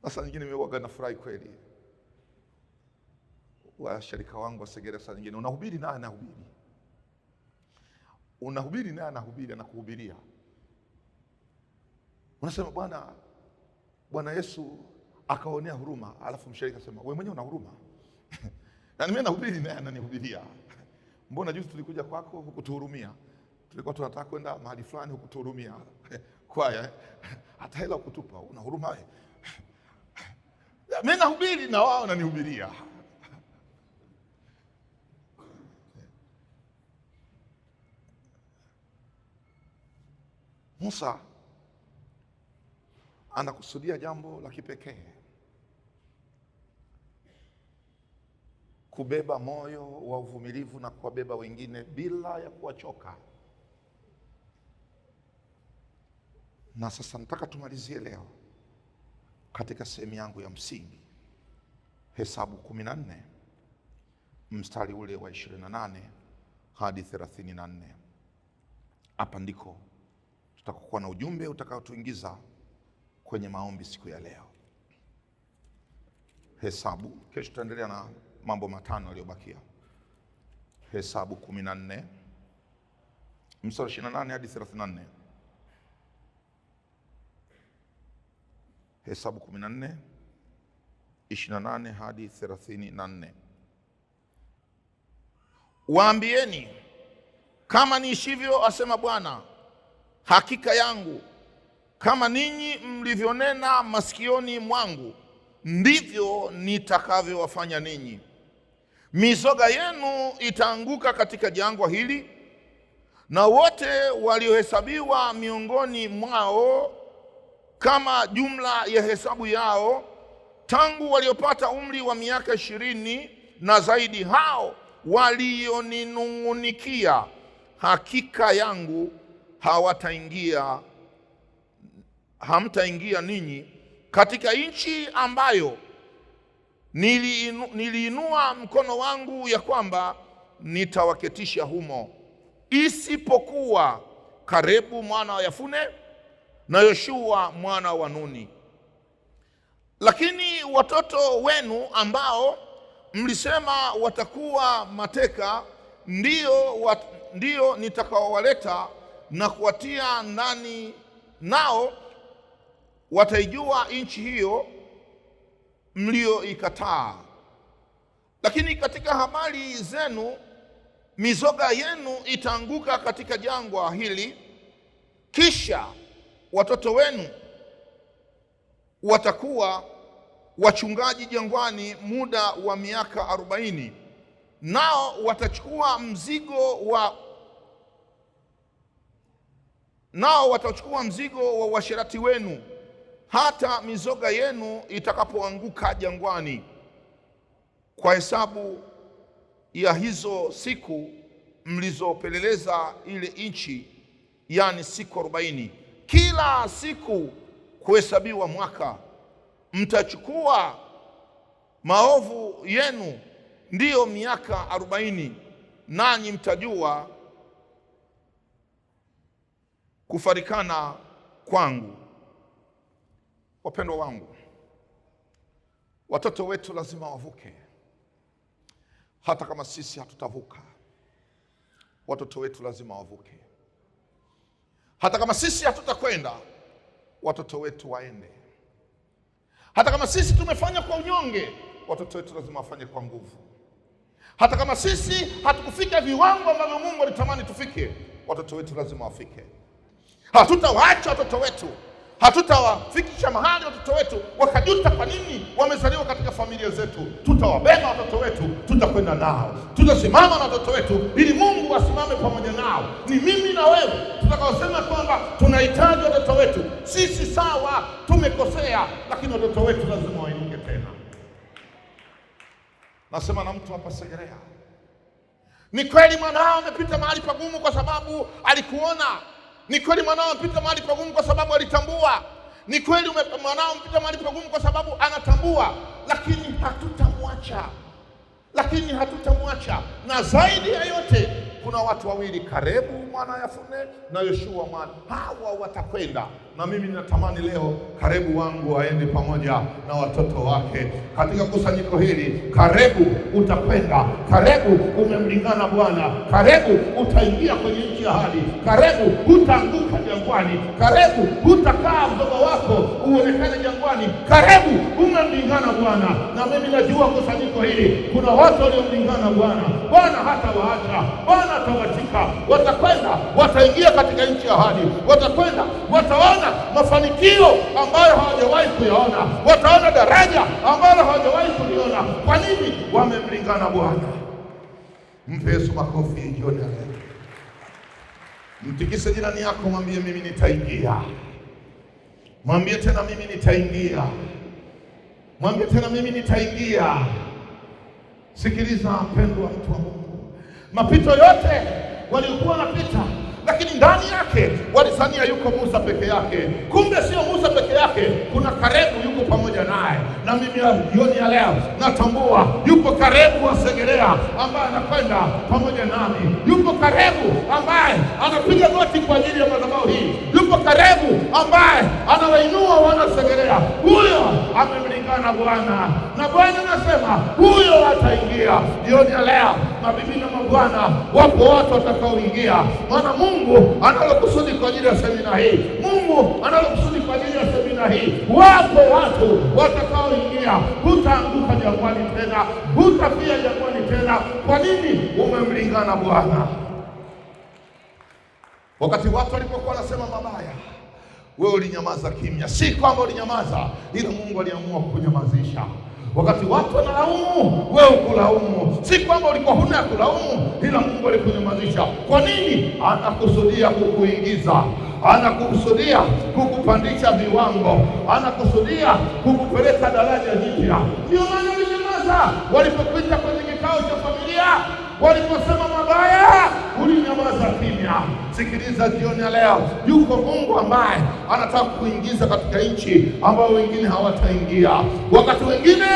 Sasa nyingine nimewaga na furahi kweli. Washirika wangu wa Segera, sasa nyingine unahubiri naye anahubiri. Unahubiri naye anahubiri, anakuhubiria. Unasema Bwana Yesu akaonea huruma, alafu mshirika akasema wewe mwenyewe una huruma. Na mimi nahubiri naye ananihubiria. Mbona juzi tulikuja kwako hukutuhurumia? Tulikuwa tunataka kwenda mahali fulani hukutuhurumia. Kwaya hata hela kutupa, una huruma wewe. Mimi nahubiri na wao wananihubiria. Musa anakusudia jambo la kipekee, kubeba moyo wa uvumilivu na kuwabeba wengine bila ya kuwachoka. Na sasa nataka tumalizie leo katika sehemu yangu ya msingi, Hesabu 14 mstari ule wa 28 hadi 34. Hapa ndiko tutakuwa na ujumbe utakaotuingiza kwenye maombi siku ya leo. Hesabu, kesho tutaendelea na mambo matano yaliyobakia. Hesabu 14 mstari 28 hadi 34. Hesabu 14 28 hadi 34. Waambieni, kama niishivyo asema Bwana, hakika yangu kama ninyi mlivyonena masikioni mwangu, ndivyo nitakavyowafanya ninyi. Mizoga yenu itaanguka katika jangwa hili, na wote waliohesabiwa miongoni mwao kama jumla ya hesabu yao, tangu waliopata umri wa miaka 20 na zaidi, hao walioninung'unikia, hakika yangu hamtaingia ninyi katika nchi ambayo niliinua mkono wangu ya kwamba nitawaketisha humo, isipokuwa Karebu mwana wa Yefune na Yoshua mwana wa Nuni. Lakini watoto wenu ambao mlisema watakuwa mateka, ndio nitakaowaleta na kuwatia ndani, nao wataijua nchi hiyo mlioikataa. Lakini katika habari zenu, mizoga yenu itaanguka katika jangwa hili, kisha watoto wenu watakuwa wachungaji jangwani muda wa miaka 40, nao watachukua mzigo wa uasherati wenu hata mizoga yenu itakapoanguka jangwani. Kwa hesabu ya hizo siku mlizopeleleza ile nchi, yani siku 40, kila siku kuhesabiwa mwaka, mtachukua maovu yenu, ndiyo miaka 40, nanyi mtajua kufarikana kwangu. Wapendwa wangu, watoto wetu lazima wavuke. Hata kama sisi hatutavuka, watoto wetu lazima wavuke. Hata kama sisi hatutakwenda, watoto wetu waende. Hata kama sisi tumefanya kwa unyonge, watoto wetu lazima wafanye kwa nguvu. Hata kama sisi hatukufika viwango ambavyo Mungu alitamani tufike, watoto wetu lazima wafike. Hatutawaacha watoto wetu, hatutawafikisha mahali watoto wetu wakajuta kwa nini wamezaliwa katika familia zetu. Tutawabeba watoto wetu, tutakwenda nao, tutasimama na watoto wetu ili Mungu asimame pamoja nao. Ni mimi na wewe tutakaosema kwamba tunahitaji watoto wetu. Sisi sawa, tumekosea, lakini watoto wetu lazima wainuke tena. Nasema na mtu hapa Segerea, ni kweli mwanao amepita mahali pagumu kwa sababu alikuona. Ni kweli mwanao amepita mahali pagumu kwa sababu alitambua. Ni kweli mwanao amepita mahali pagumu kwa sababu anatambua, lakini hatutamwacha. lakini hatutamwacha. Na zaidi ya yote, kuna watu wawili, Kalebu mwana Yefune na Yoshua mwana, hawa watakwenda. Na mimi ninatamani leo Kalebu wangu aende pamoja na watoto wake katika kusanyiko hili. Kalebu utakwenda, Kalebu umemlingana Bwana, Kalebu utaingia kwenye nchi ya ahadi, Kalebu hutaanguka jangwani, Kalebu hutakaa mdogo wako uonekane jangwani, Kalebu umemlingana Bwana. Na mimi najua kusanyiko hili kuna watu waliomlingana Bwana. Bwana hata waacha, Bwana atawashika, watakwenda, wataingia katika nchi ya ahadi, watakwenda, wataona mafanikio ambayo hawajawahi kuyaona, wataona daraja ambalo hawajawahi kuliona. Kwa nini? Wamemlingana Bwana. Mpe Yesu makofi jioni leo. Mtikise jirani yako, mwambie mimi nitaingia. Mwambie tena mimi nitaingia. Mwambie tena mimi nitaingia. Sikiliza mpendwa mtu wa Mungu, mapito yote walikuwa wanapita, lakini ndani yake walidhania yuko Musa peke yake. Kumbe sio Musa peke yake, kuna Kalebu yuko pamoja naye. Na mimi jioni ya leo natambua yupo Kalebu wa Segerea ambaye anakwenda pamoja nami. Yupo Kalebu ambaye anapiga goti kwa ajili ya madhabahu hii. Yupo Kalebu ambaye anawainua wana Segerea. Huyo amemlingana Bwana, na Bwana anasema huyo ataingia. Jioni ya leo mabibi na mabwana, wapo watu watakaoingia, maana Mungu analokusudi kwa ajili ya semina hii. Mungu analokusudi kwa ajili ya semina hii. Wapo watu watakaoingia. Hutaanguka jangwani tena, hutafia jangwani tena. Kwa nini? Umemlingana Bwana. Wakati watu walipokuwa wanasema mabaya, wewe ulinyamaza kimya. Si kwamba ulinyamaza, ila Mungu aliamua kunyamazisha. Wakati watu wanalaumu, wewe ukulaumu. Si kwamba ulikuwa huna kulaumu, ila Mungu alikunyamazisha. Kwa nini? Anakusudia kukuingiza, anakusudia kukupandisha viwango, anakusudia kukupeleka daraja jipya. Ndio maana ulinyamaza. Walipokuita kwenye kikao cha familia, waliposema mabaya, ulinyamaza kimya. Sikiliza jioni ya leo, yuko Mungu ambaye anataka kuingiza katika nchi ambayo wengine hawataingia. Wakati wengine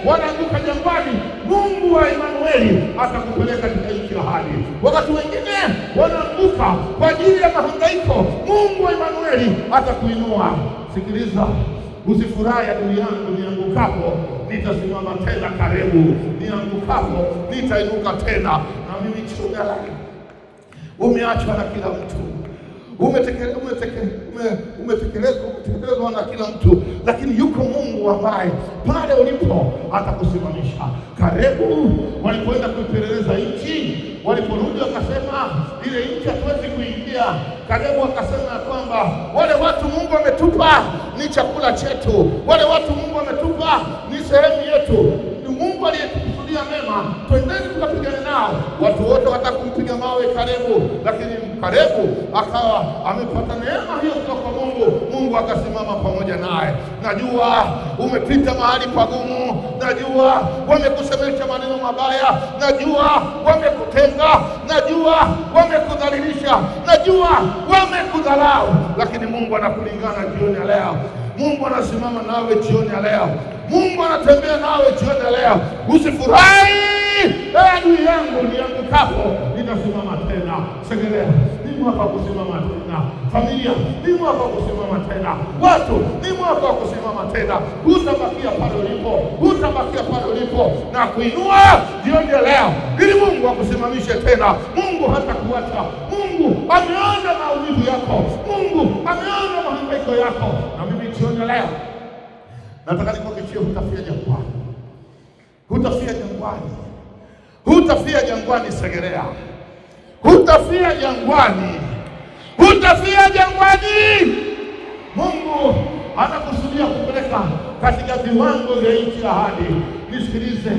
wanaanguka jangwani, Mungu wa Emanueli atakupeleka katika nchi ya ahadi. Wakati wengine wanaanguka kwa ajili ya mahangaiko, Mungu wa Emanueli atakuinua. Sikiliza, usifurahi adui yangu, niangukapo nitasimama tena. Kalebu, niangukapo nitainuka tena. Na mimi chungala, umeachwa na kila mtu, umetekelezwa na kila mtu, lakini yuko Mungu ambaye pale ulipo atakusimamisha. Kalebu walipoenda kuipeleleza nchi, waliporudi wakasema ile nchi hatuwezi kuingia. Kalebu akasema kwamba wale watu Mungu ametupa ni chakula chetu, wale watu Mungu ametupa ni sehemu yetu, ni Mungu aliyetukusudia mema, twendeni tukapigane nao. Watu wote watakumpiga mawe Kalebu, lakini Kalebu akawa amepata neema hiyo kutoka Mungu. Mungu akasimama pamoja naye. Najua umepita mahali pagumu, najua wamekusemesha maneno mabaya, najua wamekutenga, najua wamekudhalilisha, najua wamekudharau, lakini Mungu anakulingana jioni ya leo. Mungu anasimama nawe jioni ya leo. Mungu anatembea nawe jioni ya leo. Usifurahi, adui yangu, niangukapo nitasimama tena. Segerea, ni mwaka wa kusimama tena. Familia, ni mwaka wa kusimama tena. Watu, ni mwaka wa kusimama tena. Hutabakia pale ulipo, hutabakia pale ulipo, na kuinua jioni ya leo ili Mungu akusimamishe tena. Mungu hatakuacha. Mungu ameona maumivu yako, Mungu ameona mahangaiko yako. Na mimi jioni ya leo nataka nikuhakikishie, hutafia jangwani. Hutafia jangwani. Hutafia jangwani Segerea. Hutafia jangwani. Hutafia jangwani. Mungu anakusudia kupeleka katika viwango vya nchi ya ahadi. Nisikilize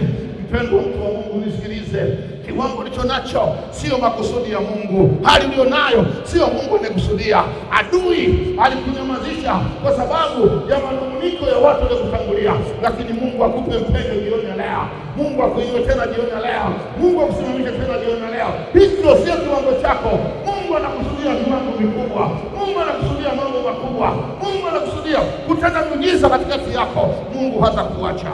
mpendwa mtu wa Mungu, nisikilize. Kiwango ulicho nacho sio makusudi ya Mungu. Hali ulio nayo sio Mungu anayekusudia. Adui alikunyamazisha kwa sababu ya manunguniko ya watu waliokutangulia, lakini Mungu akupe mpendo jioni ya leo. Mungu akuinue tena jioni ya leo. Mungu akusimamishe tena jioni ya leo. Hicho sio kiwango chako. Mungu anakusudia viwango vikubwa. Mungu anakusudia mambo makubwa. Mungu anakusudia kutenda miujiza katikati yako. Mungu hatakuacha.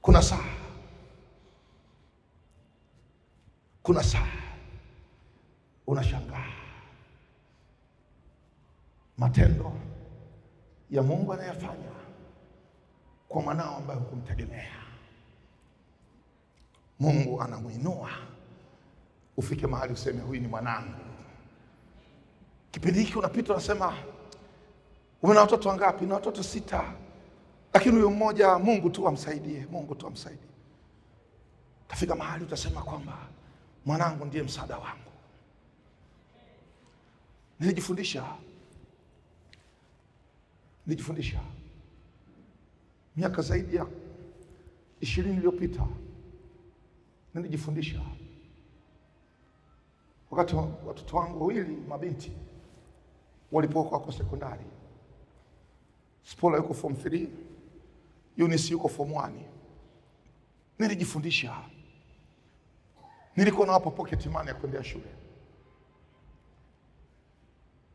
Kuna saa unashangaa matendo ya Mungu anayafanya kwa mwanao ambaye hukumtegemea. Mungu anamuinua ufike mahali useme huyu ni mwanangu. Kipindi hiki unapita unasema una watoto wangapi? Na watoto 6. Lakini huyo mmoja Mungu tu amsaidie, Mungu tu amsaidie. Tafika mahali utasema kwamba mwanangu ndiye msaada wangu. Nilijifundisha miaka zaidi ya 20 iliyopita. Nilijifundisha wakati watoto wangu wawili mabinti walipokuwa kwa sekondari. Spola yuko form 3, Eunice yuko form 1. Nilijifundisha. Nilikuwa nawapa pocket money ya kwenda shule.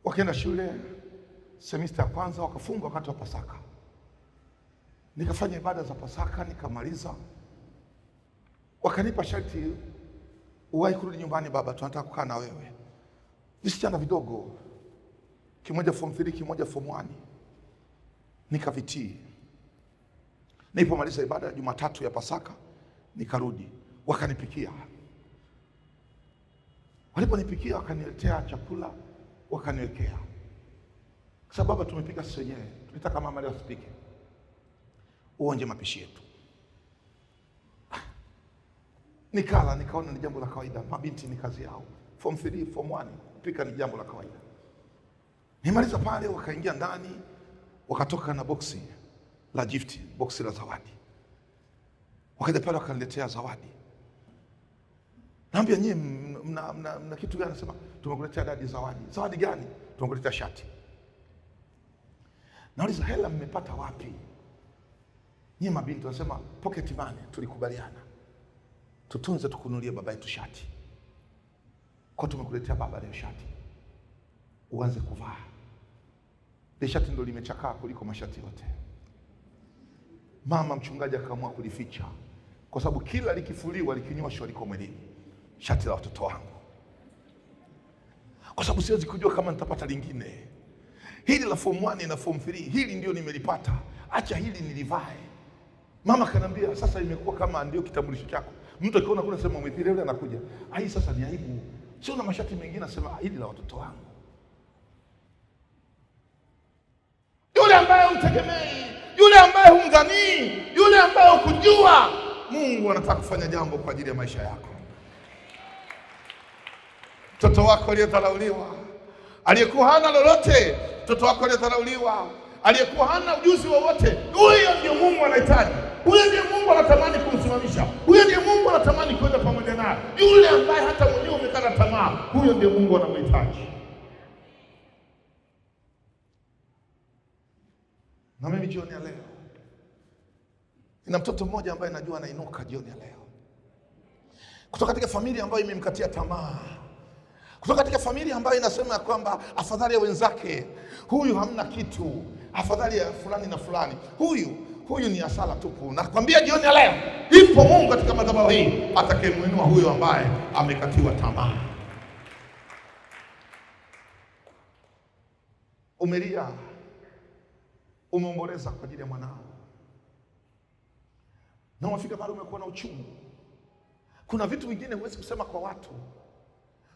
Wakaenda shule semester ya kwanza, wakafunga wakati wa Pasaka. Nikafanya ibada za Pasaka, nikamaliza. Wakanipa sharti, uwahi kurudi nyumbani baba, tunataka kukaa na wewe. Visichana vidogo, kimoja form 3, kimoja form 1. Nikavitii. Nilipomaliza ibada ya Jumatatu ya Pasaka, nikarudi. Wakanipikia. Waliponipikia wakaniletea chakula, wakaniwekea. Sasa baba, tumepika sisi wenyewe, tulitaka mama leo asipike, uonje mapishi yetu. Nikala, nikaona ni jambo la kawaida. Mabinti ni kazi yao, form 3, form 1, kupika ni jambo la kawaida. Nimaliza pale, wakaingia ndani, wakatoka na boksi la gift, boksi la zawadi. Wakaja pale wakaniletea zawadi. Naambia nyie mna kitu gani? Nasema tumekuletea dadi zawadi. Zawadi gani? Tumekuletea shati. Nauliza, hela mmepata wapi? Nyie mabinti wanasema pocket money, tulikubaliana tutunze tukununulie baba yetu shati. Kwa tumekuletea baba leo shati, uanze kuvaa. Ile shati ndio limechakaa kuliko mashati yote. Mama mchungaji akaamua kulificha, kwa sababu kila likifuliwa likinyoshwa liko mwilini. Shati la watoto wangu, kwa sababu siwezi kujua kama nitapata lingine. Hili la form 1 na form 3, hili ndio nimelipata, acha hili nilivae. Mama kanambia, sasa imekuwa kama ndio kitambulisho chako. Mtu akiona kuna sema umepira yule anakuja, ai sasa ni aibu. Sio na mashati mengine, asema hili la watoto wangu. Yule ambaye humtegemei, yule ambaye humdhanii, yule ambaye hukujua, Mungu anataka kufanya jambo kwa ajili ya maisha yako. Mtoto wako aliyedharauliwa, aliyekuwa hana lolote, mtoto wako aliyedharauliwa, aliyekuwa hana ujuzi wowote, huyo ndiye Mungu anahitaji. Huyo ndiye Mungu anatamani kumsimamisha. Huyo ndiye Mungu anatamani kwenda pamoja naye. Yule ambaye hata mwenyewe umekata tamaa, huyo ndiye Mungu anamhitaji. Na mimi jioni ya leo nina mtoto mmoja ambaye najua anainuka jioni ya leo, kutoka katika familia ambayo imemkatia tamaa, kutoka katika familia ambayo inasema kwamba afadhali ya wenzake, huyu hamna kitu, afadhali ya fulani na fulani, huyu ni hasara tupu. Nakwambia jioni ya leo ipo Mungu katika madhabahu hii atakayemuinua huyo ambaye amekatiwa tamaa. Umelia, umeomboleza kwa ajili ya mwanao, na unafika mahali umekuwa na uchungu. Kuna vitu vingine huwezi kusema kwa watu,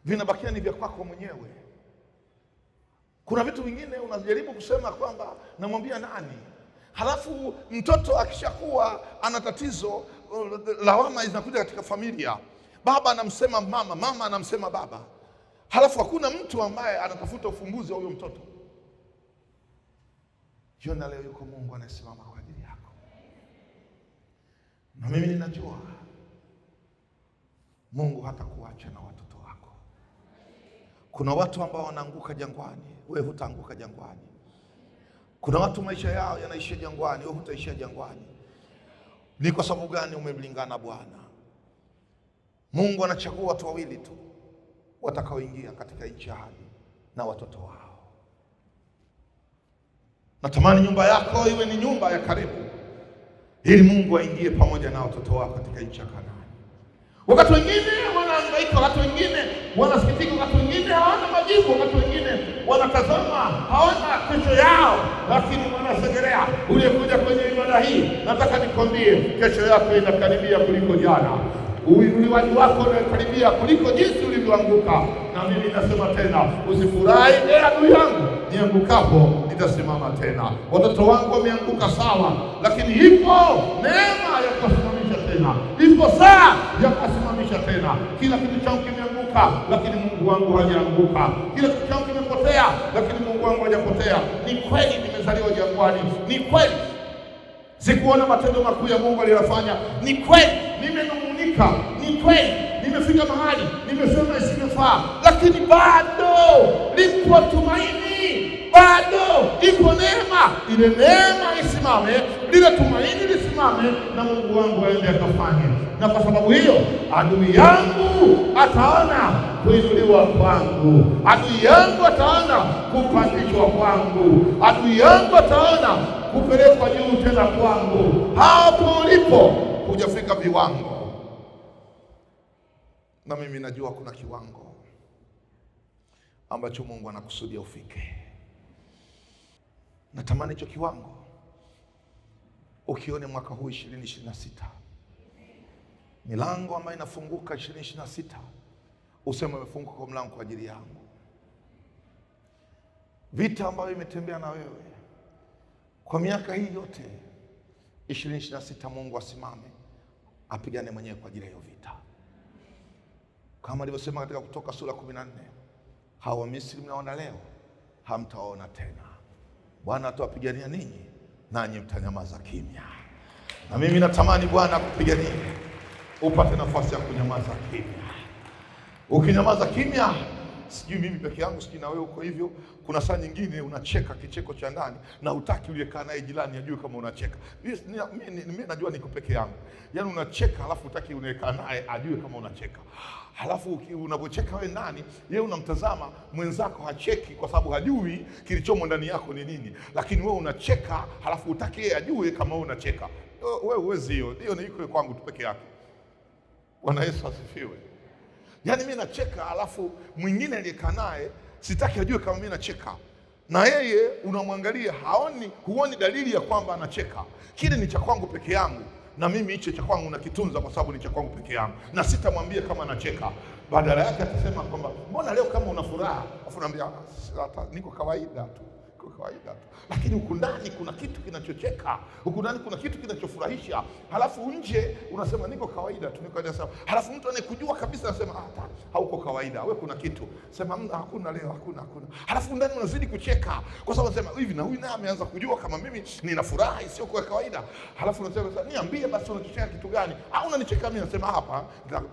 vinabakia ni vya kwako mwenyewe. Kuna vitu vingine unajaribu kusema kwamba namwambia nani, halafu mtoto akishakuwa ana tatizo, lawama zinakuja katika familia. Baba anamsema mama, mama anamsema baba, halafu hakuna mtu ambaye anatafuta ufumbuzi wa huyo mtoto. Jioni leo yuko Mungu anayesimama kwa ajili yako, na mimi ninajua Mungu hatakuacha na watoto wako. Kuna watu ambao wanaanguka jangwani, wewe hutaanguka jangwani. Kuna watu maisha yao yanaishia jangwani, wewe hutaishia jangwani. Ni kwa sababu gani? Umemlingana Bwana. Mungu anachagua watu wawili tu watakaoingia katika nchi ya ahadi na watoto wao. Natamani nyumba yako iwe ni nyumba ya karibu, ili Mungu aingie pamoja na watoto wako katika nchi ya Kanaani. Wakati wengine wanahangaika, wakati wengine wanasikitika, wakati wengine hawana majibu, wakati wengine wanatazama hawana kesho yao, lakini wanasegelea. Uliyekuja kwenye ibada hii, nataka nikwambie kesho yako inakaribia kuliko jana. Uinuliwaji wako unakaribia kuliko jinsi ulivyoanguka. Na mimi nasema tena, usifurahi adui yangu, niangukapo nitasimama tena. Watoto wangu wameanguka sawa, lakini ipo neema ya kusimamisha tena, ipo saa ya kusimamisha tena. Kila kitu changu kimeanguka, lakini Mungu wangu hajaanguka. Kila kitu changu kimepotea, lakini Mungu wangu hajapotea. Ni kweli nimezaliwa jangwani, ni kweli sikuona matendo makuu ya Mungu aliyofanya, ni kweli nimenung'unika, ni kweli nimefika mahali nimesema isingefaa, lakini bado lipo tumaini, bado ipo neema. Ile neema isimame, lile tumaini lisimame, na Mungu wangu aende akafanye. Na kwa sababu hiyo adui yangu ataona kuinuliwa kwangu, adui yangu ataona kupandishwa kwangu, adui yangu ataona kupelekwa juu tena kwangu. Hapo ulipo hujafika viwango, na mimi najua kuna kiwango ambacho Mungu anakusudia ufike. Natamani hicho kiwango ukione mwaka huu 2026, milango ambayo inafunguka 2026, useme umefunguka kwa mlango kwa ajili yangu. Vita ambayo imetembea na wewe kwa miaka hii yote, 2026 Mungu asimame apigane mwenyewe kwa ajili ya hiyo vita. Kama alivyosema katika Kutoka sura 14, hawa Misri mnaona leo hamtaona tena. Bwana atawapigania ninyi, nanyi mtanyamaza kimya. Na mimi natamani Bwana akupiganie upate nafasi ya kunyamaza kimya. Ukinyamaza kimya, sijui mimi peke yangu, sijui na wewe uko hivyo. Kuna saa nyingine unacheka kicheko cha ndani na hutaki uliyekaa naye jirani ajue kama unacheka. Mimi najua niko peke yangu. Yaani unacheka halafu hutaki uliyekaa naye ajue kama unacheka. Halafu unapocheka wewe ndani, yeye unamtazama mwenzako hacheki kwa sababu hajui kilichomo ndani yako ni nini. Lakini wewe unacheka halafu hutaki yeye ajue kama wewe unacheka. Wewe uwezi hiyo. Hiyo ni iko kwangu tu peke yake. Bwana Yesu asifiwe. Yaani mimi nacheka alafu mwingine aliyekaa naye sitaki ajue kama mimi nacheka. Na yeye unamwangalia huoni dalili ya kwamba anacheka. Kile ni cha kwangu peke yangu, na mimi hicho cha kwangu nakitunza kwa sababu ni cha kwangu peke yangu. Na sitamwambia kama anacheka. Badala yake atasema kwamba mbona leo kama una furaha? Afu naambia niko kawaida tu. Kawaida tu. Lakini huku ndani kuna kitu kinachocheka, huku ndani kuna kitu kinachofurahisha. Halafu nje unasema niko kawaida tu, niko kawaida. Halafu mtu anayekujua kabisa anasema hauko kawaida, wewe kuna kitu. Sema hakuna leo, hakuna. Halafu ndani unazidi kucheka kwa sababu unasema hivi na huyu naye ameanza kujua kama mimi nina furaha isiyo kwa kawaida. Halafu unasema niambie basi unacheka kitu gani? Au unanicheka mimi? Nasema hapa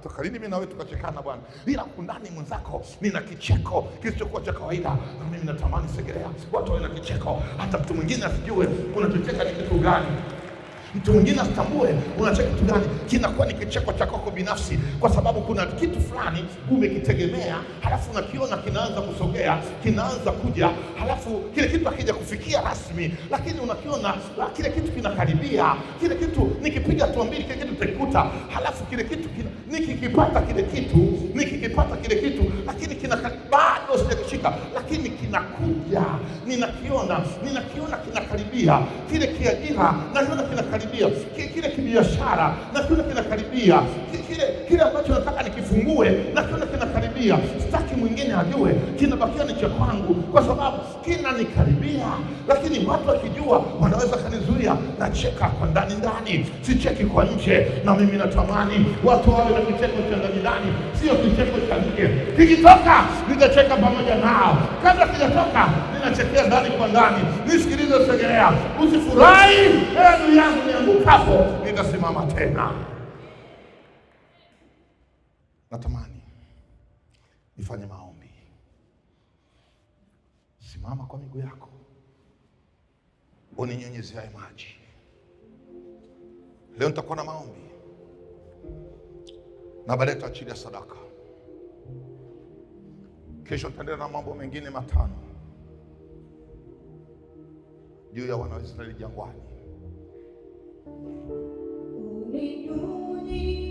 tutakalini mimi na wewe tukachekana bwana. Ila huku ndani mwenzako nina kicheko kisichokuwa cha kawaida. Na mimi natamani Segerea watu na kicheko, hata mtu mwingine asijue unachocheka ni kitu gani. Mtu mwingine asitambue unacheka kitu gani. Kinakuwa ni kicheko cha kwako binafsi, kwa sababu kuna kitu fulani umekitegemea, halafu unakiona kinaanza kusogea, kinaanza kuja, halafu kile kitu hakija kufikia rasmi, lakini unakiona kile kitu kinakaribia. Kile kitu nikipiga hatua mbili kile kitu takikuta, halafu kile kitu nikikipata kile kitu, lakini bado sijakishika, lakini kinakuja, ninakiona kinakaribia. Kile kiajira naona kinakaribia, kile kibiashara nakiona kinakaribia, kile ambacho nataka nikifungue nakiona kinakaribia. Sitaki mwingine ajue, kinabakia ni cha kwangu kwa sababu kinanikaribia. Lakini watu wakijua wanaweza kanizuia. Nacheka kwa ndani, sicheki kwa nje. Na mimi natamani watu wawe na kicheko cha ndani, sio kicheko cha nje. Kikitoka nitacheka pamoja nao, kabla kijatoka ninachekea ndani kwa ndani. Nisikilize Segerea, usifurahi adui yangu niangukapo nitasimama tena. Natamani nifanye maombi. Simama kwa miguu yako, uninyunyizia maji. Leo nitakuwa na maombi na baadaye tutaachilia sadaka. Kesho tutaendelea na mambo mengine 5 juu ya wana wa Israeli jangwani. Uninyunyizie